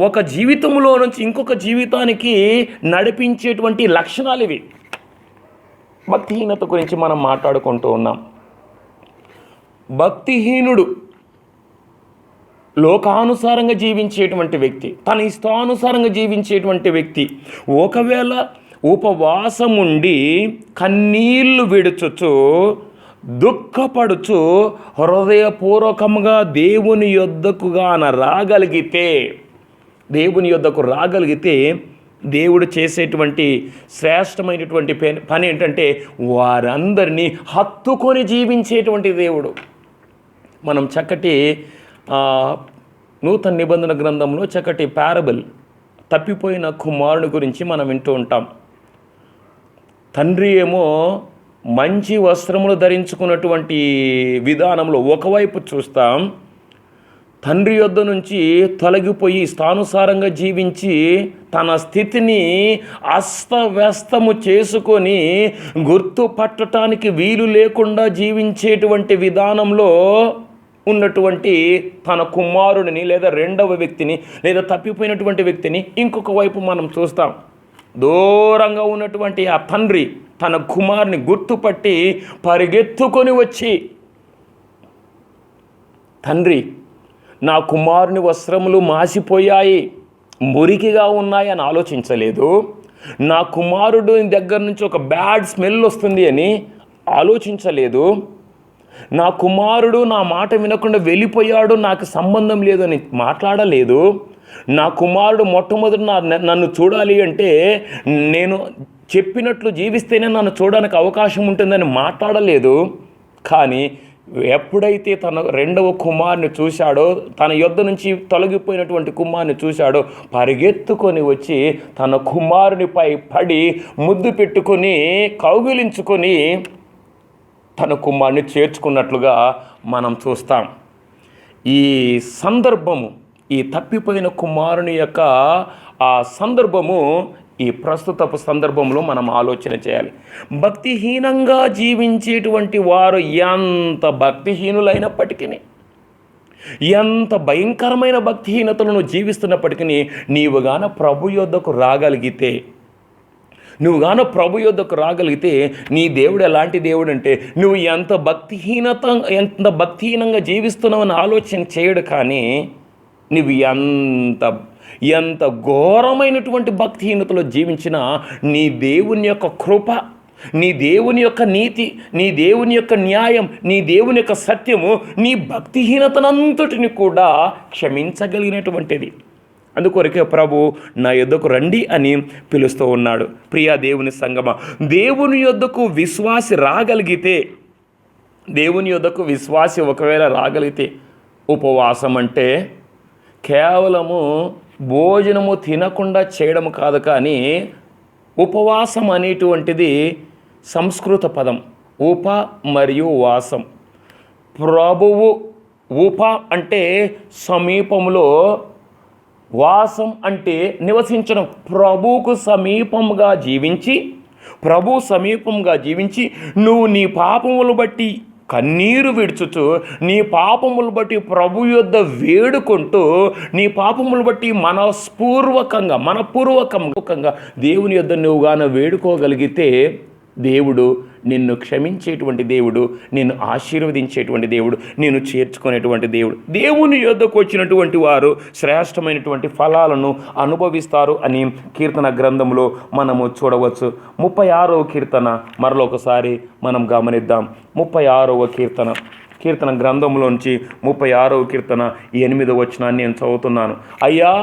ఒక జీవితంలో నుంచి ఇంకొక జీవితానికి నడిపించేటువంటి లక్షణాలు ఇవి. భక్తిహీనత గురించి మనం మాట్లాడుకుంటూ ఉన్నాం. భక్తిహీనుడు లోకానుసారంగా జీవించేటువంటి వ్యక్తి, తన ఇష్టానుసారంగా జీవించేటువంటి వ్యక్తి ఒకవేళ ఉపవాసం ఉండి కన్నీళ్లు విడుచుచు దుఃఖపడుచు హృదయపూర్వకంగా దేవుని యొద్దకు రాగలిగితే దేవుడు చేసేటువంటి శ్రేష్టమైనటువంటి పని ఏంటంటే వారందరినీ హత్తుకొని జీవించేటువంటి దేవుడు. మనం చక్కటి నూతన నిబంధన గ్రంథంలో చక్కటి పారబుల్ తప్పిపోయిన కుమారుని గురించి మనం వింటూ ఉంటాం. తండ్రి ఏమో మంచి వస్త్రములు ధరించుకున్నటువంటి విధానంలో ఒకవైపు చూస్తాం, తండ్రి యొద్ద నుంచి తొలగిపోయి ఇష్టానుసారంగా జీవించి తన స్థితిని అస్తవ్యస్తము చేసుకొని గుర్తుపట్టడానికి వీలు లేకుండా జీవించేటువంటి విధానంలో ఉన్నటువంటి తన కుమారుడిని లేదా రెండవ వ్యక్తిని లేదా తప్పిపోయినటువంటి వ్యక్తిని ఇంకొక వైపు మనం చూస్తాం. దూరంగా ఉన్నటువంటి ఆ తండ్రి తన కుమారుని గుర్తుపట్టి పరిగెత్తుకొని వచ్చి, తండ్రి నా కుమారుని వస్త్రములు మాసిపోయాయి, మురికిగా ఉన్నాయి అని ఆలోచించలేదు. నా కుమారుడు దగ్గర నుంచి ఒక బ్యాడ్ స్మెల్ వస్తుంది అని ఆలోచించలేదు. నా కుమారుడు నా మాట వినకుండా వెళ్ళిపోయాడు, నాకు సంబంధం లేదు అని మాట్లాడలేదు. నా కుమారుడు మొట్టమొదటి నన్ను చూడాలి అంటే నేను చెప్పినట్లు జీవిస్తేనే నన్ను చూడడానికి అవకాశం ఉంటుందని మాట్లాడలేదు. కానీ ఎప్పుడైతే తన రెండవ కుమారుని చూశాడో, తన యొద్ద నుంచి తొలగిపోయినటువంటి కుమారుని చూశాడో, పరిగెత్తుకొని వచ్చి తన కుమారునిపై పడి ముద్దు పెట్టుకొని కౌగిలించుకొని తన కుమారుని చేర్చుకున్నట్లుగా మనం చూస్తాం. ఈ సందర్భము, ఈ తప్పిపోయిన కుమారుని యొక్క ఆ సందర్భము ఈ ప్రస్తుతపు సందర్భంలో మనం ఆలోచన చేయాలి. భక్తిహీనంగా జీవించేటువంటి వారు ఎంత భక్తిహీనులైనప్పటికీ, ఎంత భయంకరమైన భక్తిహీనతలను జీవిస్తున్నప్పటికీ నీవుగాన ప్రభు యొద్దకు రాగలిగితే నీ దేవుడు ఎలాంటి దేవుడు అంటే నువ్వు ఎంత భక్తిహీనంగా జీవిస్తున్నావని ఆలోచన చేయడు. కానీ నువ్వు ఎంత ఘోరమైనటువంటి భక్తిహీనతలో జీవించినా నీ దేవుని యొక్క కృప, నీ దేవుని యొక్క నీతి, నీ దేవుని యొక్క న్యాయం, నీ దేవుని యొక్క సత్యము నీ భక్తిహీనతనంతటిని కూడా క్షమించగలిగినటువంటిది. అందుకొరకే ప్రభు నా యొద్దకు రండి అని పిలుస్తూ ఉన్నాడు. ప్రియా దేవుని సంగమా, దేవుని యొద్దకు విశ్వాసి ఒకవేళ రాగలిగితే, ఉపవాసం అంటే కేవలము భోజనము తినకుండా చేయడం కాదు. కానీ ఉపవాసం అనేటువంటిది సంస్కృత పదం. ఉప మరియు వాసం. ప్రభువు ఉప అంటే సమీపంలో, వాసం అంటే నివసించడం. ప్రభు సమీపంగా జీవించి నువ్వు నీ పాపములు బట్టి కన్నీరు విడుచుతూ, నీ పాపములు బట్టి ప్రభు యొద్ద వేడుకుంటూ, నీ పాపములు బట్టి మనపూర్వకంగా దేవుని యొద్ద నువ్వుగాన వేడుకోగలిగితే దేవుడు నిన్ను క్షమించేటువంటి దేవుడు, నిన్ను ఆశీర్వదించేటువంటి దేవుడు, నిన్ను చేర్చుకునేటువంటి దేవుడు. దేవుని యొద్దకు వచ్చినటువంటి వారు శ్రేష్టమైనటువంటి ఫలాలను అనుభవిస్తారు అని కీర్తన గ్రంథంలో మనము చూడవచ్చు. 36వ కీర్తన మరొకసారి మనం గమనిద్దాం. 36వ కీర్తన గ్రంథంలోంచి 36వ కీర్తన 8వ వచనాన్ని నేను చదువుతున్నాను. అయ్యా,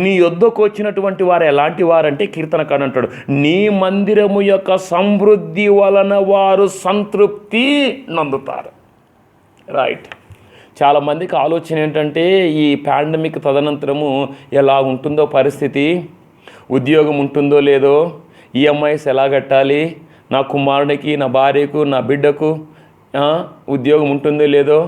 నీ యొద్దకు వచ్చినటువంటి వారు ఎలాంటి వారంటే, కీర్తనకారుడు అంటాడు, నీ మందిరము యొక్క సమృద్ధి వలన వారు సంతృప్తి నందుతారు. రైట్. చాలామందికి ఆలోచన ఏంటంటే, ఈ పాండమిక్ తదనంతరము ఎలా ఉంటుందో పరిస్థితి, ఉద్యోగం ఉంటుందో లేదో, ఈఎంఐస్ ఎలా కట్టాలి, నా కుమారుడికి, నా భార్యకు, నా బిడ్డకు ఉద్యోగం ఉంటుందో లేదో,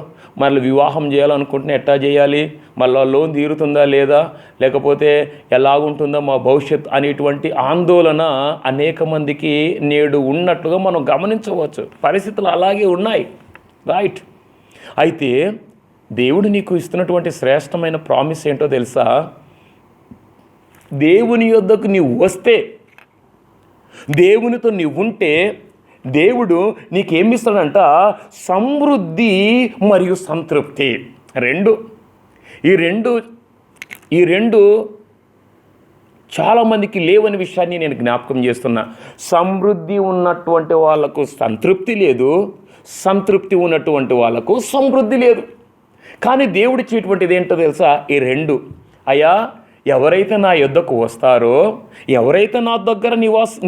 మళ్ళీ వివాహం చేయాలనుకుంటున్నా ఎట్టా చేయాలి, మళ్ళీ లోన్ తీరుతుందా లేదా, లేకపోతే ఎలాగుంటుందో మా భవిష్యత్ అనేటువంటి ఆందోళన అనేక మందికి నేడు ఉన్నట్లుగా మనం గమనించవచ్చు. పరిస్థితులు అలాగే ఉన్నాయి. రైట్. అయితే దేవుడు నీకు ఇస్తున్నటువంటి శ్రేష్టమైన ప్రామిస్ ఏంటో తెలుసా? దేవుని యొద్దకు నీవు వస్తే, దేవునితో నీవు ఉంటే దేవుడు నీకేమిస్తాడంట? సమృద్ధి మరియు సంతృప్తి. రెండు. ఈ రెండు చాలామందికి లేవని విషయాన్ని నేను జ్ఞాపకం చేస్తున్నా. సమృద్ధి ఉన్నటువంటి వాళ్ళకు సంతృప్తి లేదు, సంతృప్తి ఉన్నటువంటి వాళ్ళకు సమృద్ధి లేదు. కానీ దేవుడు ఇచ్చేటువంటిది ఏంటో తెలుసా? ఈ రెండు. అయ్యా, ఎవరైతే నా యొద్దకు వస్తారో, ఎవరైతే నా దగ్గర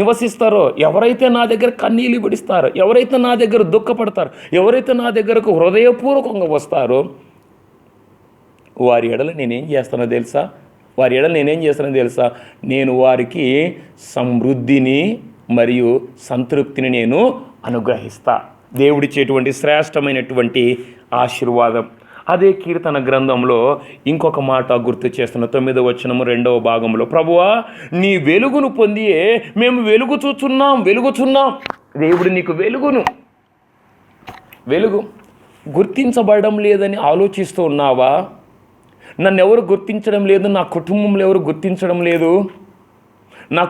నివసిస్తారో, ఎవరైతే నా దగ్గర కన్నీళ్ళు విడిస్తారో, ఎవరైతే నా దగ్గర దుఃఖపడతారో, ఎవరైతే నా దగ్గరకు హృదయపూర్వకంగా వస్తారో, వారి ఎడల నేనేం చేస్తానో తెలుసా? నేను వారికి సమృద్ధిని మరియు సంతృప్తిని నేను అనుగ్రహిస్తా. దేవుడిచ్చేటువంటి శ్రేష్టమైనటువంటి ఆశీర్వాదం. అదే కీర్తన గ్రంథంలో ఇంకొక మాట గుర్తు చేస్తున్న 9వ వచనము 2వ భాగంలో, ప్రభువా నీ వెలుగును పొందియే మేము వెలుగుచున్నాం. దేవుడు నీకు వెలుగు గుర్తించబడడం లేదని ఆలోచిస్తూ ఉన్నావా? నన్ను ఎవరు గుర్తించడం లేదు, నా కుటుంబంలో ఎవరు గుర్తించడం లేదు, నా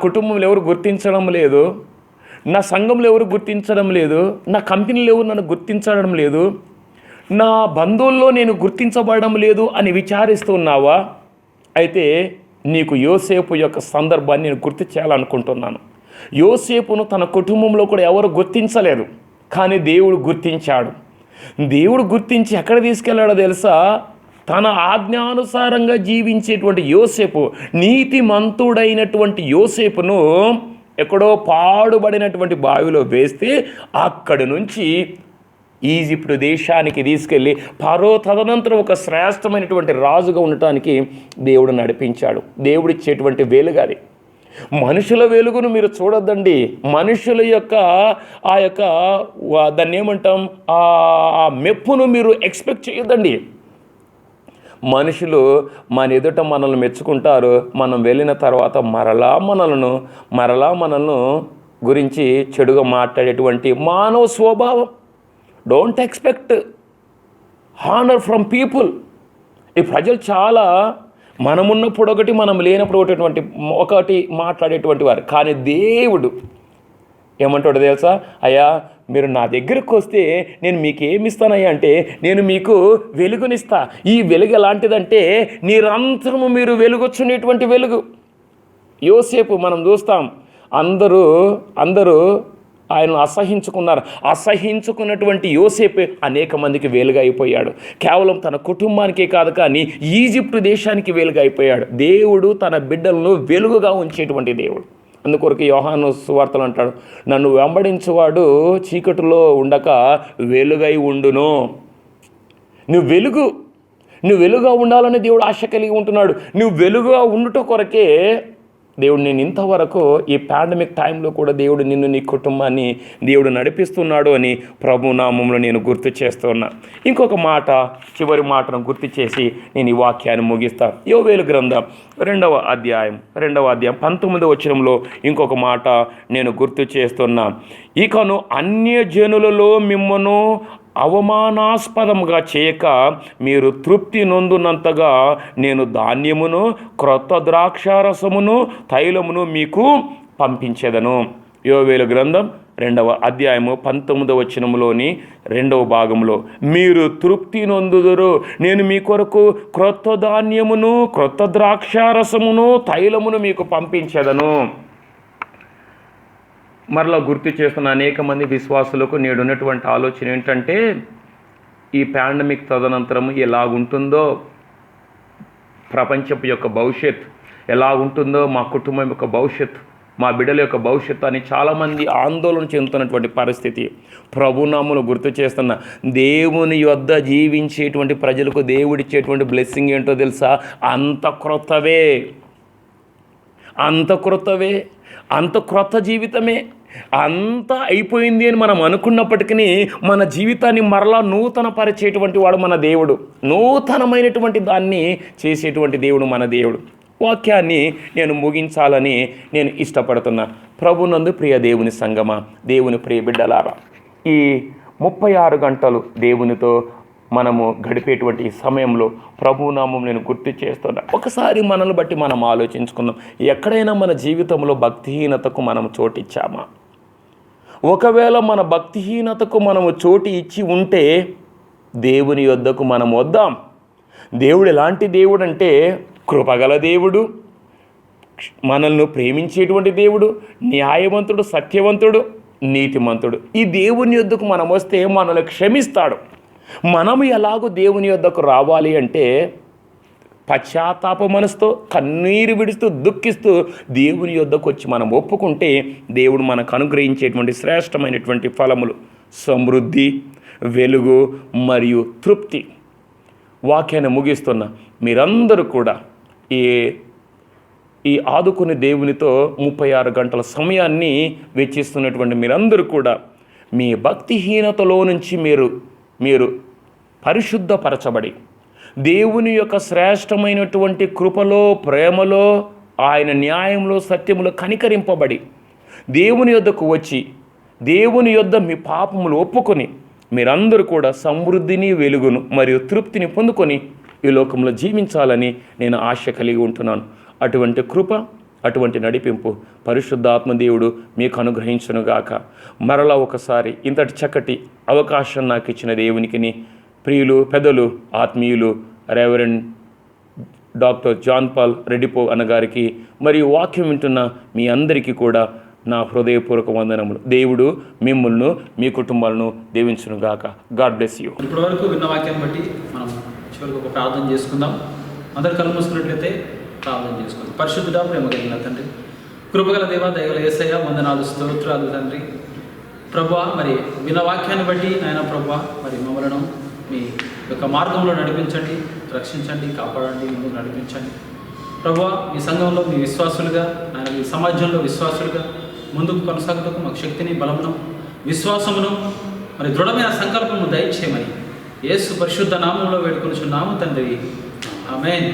సంఘంలో ఎవరు గుర్తించడం లేదు, నా కంపెనీలో ఎవరు నన్ను గుర్తించడం లేదు, నా బంధువుల్లో నేను గుర్తించబడడం లేదు అని విచారిస్తూ ఉన్నావా? అయితే నీకు యోసేపు యొక్క సందర్భాన్ని నేను గుర్తు చేయాలనుకుంటున్నాను. యోసేపును తన కుటుంబంలో కూడా ఎవరు గుర్తించలేదు, కానీ దేవుడు గుర్తించాడు. దేవుడు గుర్తించి ఎక్కడ తీసుకెళ్ళాడో తెలుసా? తన ఆజ్ఞానుసారంగా జీవించేటువంటి యోసేపు, నీతిమంతుడైనటువంటి యోసేపును ఎక్కడో పాడుబడినటువంటి బావిలో వేస్తే అక్కడి నుంచి ఈజిప్టు దేశానికి తీసుకెళ్ళి ఫరో తదనంతరం ఒక శ్రేష్టమైనటువంటి రాజుగా ఉండటానికి దేవుడు నడిపించాడు. దేవుడిచ్చేటువంటి వెలుగు అది. మనుషుల వెలుగును మీరు చూడొద్దండి. మనుషుల యొక్క దాన్ని ఏమంటాం, ఆ మెప్పును మీరు ఎక్స్పెక్ట్ చేయొద్దండి. మనుషులు మన ఎదుట మనల్ని మెచ్చుకుంటారు, మనం వెళ్ళిన తర్వాత మరలా మనలను గురించి చెడుగా మాట్లాడేటువంటి మానవ స్వభావం. Don't expect honour from people. ఈ ప్రజలు చాలా మనమున్నప్పుడు ఒకటి, మనం లేనప్పుడు ఒకటి మాట్లాడేటువంటి వారు. కానీ దేవుడు ఏమంటాడు తెలుసా? అయ్యా, మీరు నా దగ్గరకు వస్తే నేను మీకు ఏమిస్తానయ్యా అంటే, నేను మీకు వెలుగునిస్తా. ఈ వెలుగు ఎలాంటిదంటే నిరంతరము మీరు వెలుగొచ్చునేటువంటి వెలుగు. యోసేపు మనం చూస్తాం, అందరూ ఆయన అసహించుకున్నటువంటి యోసేపు అనేక మందికి వేలుగా అయిపోయాడు. కేవలం తన కుటుంబానికే కాదు, కానీ ఈజిప్టు దేశానికి వేలుగా అయిపోయాడు. దేవుడు తన బిడ్డలను వెలుగుగా ఉంచేటువంటి దేవుడు. అందుకొరకు యోహాను సువార్తలు అంటాడు, నన్ను వెంబడించువాడు చీకటిలో ఉండక వెలుగై ఉండును. నువ్వు వెలుగుగా ఉండాలని దేవుడు ఆశ కలిగి ఉంటున్నాడు. నువ్వు వెలుగుగా ఉండుట కొరకే దేవుడు నేను ఇంతవరకు ఈ పాండమిక్ టైంలో కూడా దేవుడు నిన్ను, నీ కుటుంబాన్ని దేవుడు నడిపిస్తున్నాడు అని ప్రభు నామంలో నేను గుర్తు చేస్తున్నా. ఇంకొక మాట, చివరి మాటను గుర్తు చేసి నేను ఈ వాక్యాన్ని ముగిస్తాను. యోవేలు గ్రంథం 2వ అధ్యాయం 19వ వచనంలో ఇంకొక మాట నేను గుర్తు చేస్తున్నా. ఇకను అన్యజనులలో మిమ్మను అవమానాస్పదముగా చేయక మీరు తృప్తి నొందునంతగా నేను ధాన్యమును, క్రొత్త ద్రాక్షారసమును, తైలమును మీకు పంపించేదను. యోవేలు గ్రంథం 2వ అధ్యాయము 19వ వచనంలోని 2వ భాగంలో, మీరు తృప్తి నొందుదురు, నేను మీ కొరకు క్రొత్త ధాన్యమును, క్రొత్త ద్రాక్షారసమును, తైలమును మీకు పంపించేదను. మరలా గుర్తు చేస్తున్న అనేక మంది విశ్వాసులకు నేడున్నటువంటి ఆలోచన ఏంటంటే, ఈ పాండమిక్ తదనంతరం ఎలాగుంటుందో, ప్రపంచపు యొక్క భవిష్యత్ ఎలాగుంటుందో, మా కుటుంబం యొక్క భవిష్యత్, మా బిడ్డల యొక్క భవిష్యత్తు అని చాలామంది ఆందోళన చెందుతున్నటువంటి పరిస్థితి. ప్రభునామమును గుర్తు చేస్తున్న, దేవుని యొద్ద జీవించేటువంటి ప్రజలకు దేవుడిచ్చేటువంటి బ్లెస్సింగ్ ఏంటో తెలుసా? అంత క్రొత్త జీవితమే. అంతా అయిపోయింది అని మనం అనుకున్నప్పటికీ మన జీవితాన్ని మరలా నూతన పరిచేటువంటి వాడు మన దేవుడు. నూతనమైనటువంటి దాన్ని చేసేటువంటి దేవుడు మన దేవుడు. వాక్యాన్ని నేను ముగించాలని నేను ఇష్టపడుతున్నా. ప్రభునందు ప్రియ దేవుని సంగమా, దేవుని ప్రియ బిడ్డలారా, ఈ 36 గంటలు దేవునితో మనము గడిపేటువంటి సమయంలో ప్రభునామం నేను గుర్తు చేస్తున్నా. ఒకసారి మనల్ని బట్టి మనం ఆలోచించుకుందాం. ఎక్కడైనా మన జీవితంలో భక్తిహీనతకు మనం చోటిచ్చామా? ఒకవేళ మన భక్తిహీనతకు మనము చోటు ఇచ్చి ఉంటే దేవుని యొద్దకు మనం వద్దాం. దేవుడు ఎలాంటి దేవుడు అంటే కృపగల దేవుడు, మనల్ని ప్రేమించేటువంటి దేవుడు, న్యాయవంతుడు, సత్యవంతుడు, నీతిమంతుడు. ఈ దేవుని యొద్దకు మనం వస్తే మనల్ని క్షమిస్తాడు. మనము ఎలాగో దేవుని యొద్దకు రావాలి అంటే పశ్చాత్తాప మనసుతో, కన్నీరు విడుస్తూ, దుఃఖిస్తూ దేవుని యొద్దకు వచ్చి మనం ఒప్పుకుంటే దేవుడు మనకు అనుగ్రహించేటువంటి శ్రేష్టమైనటువంటి ఫలములు, సమృద్ధి, వెలుగు మరియు తృప్తి. వాక్యాన్ని ముగిస్తున్న మీరందరూ కూడా ఈ ఆదుకునే దేవునితో 36 గంటల సమయాన్ని వెచ్చిస్తున్నటువంటి మీరందరూ కూడా మీ భక్తిహీనతలో నుంచి మీరు పరిశుద్ధపరచబడి దేవుని యొక్క శ్రేష్టమైనటువంటి కృపలో, ప్రేమలో, ఆయన న్యాయంలో, సత్యములో కనికరింపబడి దేవుని యొద్దకు వచ్చి దేవుని యొద్ద మీ పాపములు ఒప్పుకొని మీరందరూ కూడా సమృద్ధిని, వెలుగును మరియు తృప్తిని పొందుకొని ఈ లోకంలో జీవించాలని నేను ఆశ కలిగి ఉంటున్నాను. అటువంటి కృప, అటువంటి నడిపింపు పరిశుద్ధాత్మ దేవుడు మీకు అనుగ్రహించునుగాక. మరలా ఒకసారి ఇంతటి చక్కటి అవకాశం నాకు ఇచ్చిన దేవునికి, ప్రియులు, పెద్దలు, ఆత్మీయులు రెవరెండ్ డాక్టర్ జాన్ పాల్ రెడ్డిపో అన్నగారికి మరియు వాక్యం వింటున్న మీ అందరికీ కూడా నా హృదయపూర్వక వందనములు. దేవుడు మిమ్మల్ని, మీ కుటుంబాలను దీవించునుగాక. God bless you. ఇప్పటి వరకు విన్న వాక్యాన్ని బట్టి మనం చివరికి ఒక ప్రార్థన చేసుకుందాం. అందరు కళ్ళు మూసుకున్నట్లయితే ప్రార్థన చేసుకుందాం. పరిశుద్ధుడా, ప్రేమ కలిగిన తండ్రి, కృపగల దేవ, దయగల యేసయ్య, వందనాలు, స్తోత్రాలు తండ్రి. ప్రభువా, మరి విన్న వాక్యాన్ని బట్టి నాయన ప్రభువా, మరి మమ్మలను మీ యొక్క మార్గంలో నడిపించండి, రక్షించండి, కాపాడండి, ముందుకు నడిపించండి. ప్రభువా, మీ సంఘంలో మీ విశ్వాసులుగా, నాయన మీ సమాజంలో విశ్వాసులుగా ముందుకు కొనసాగుటకు మాకు శక్తిని, బలమును, విశ్వాసమును, మరి దృఢమైన సంకల్పము దయచేయమని యేసు పరిశుద్ధ నామంలో వేడుకొనుచున్నాము తండ్రి. ఆమేన్.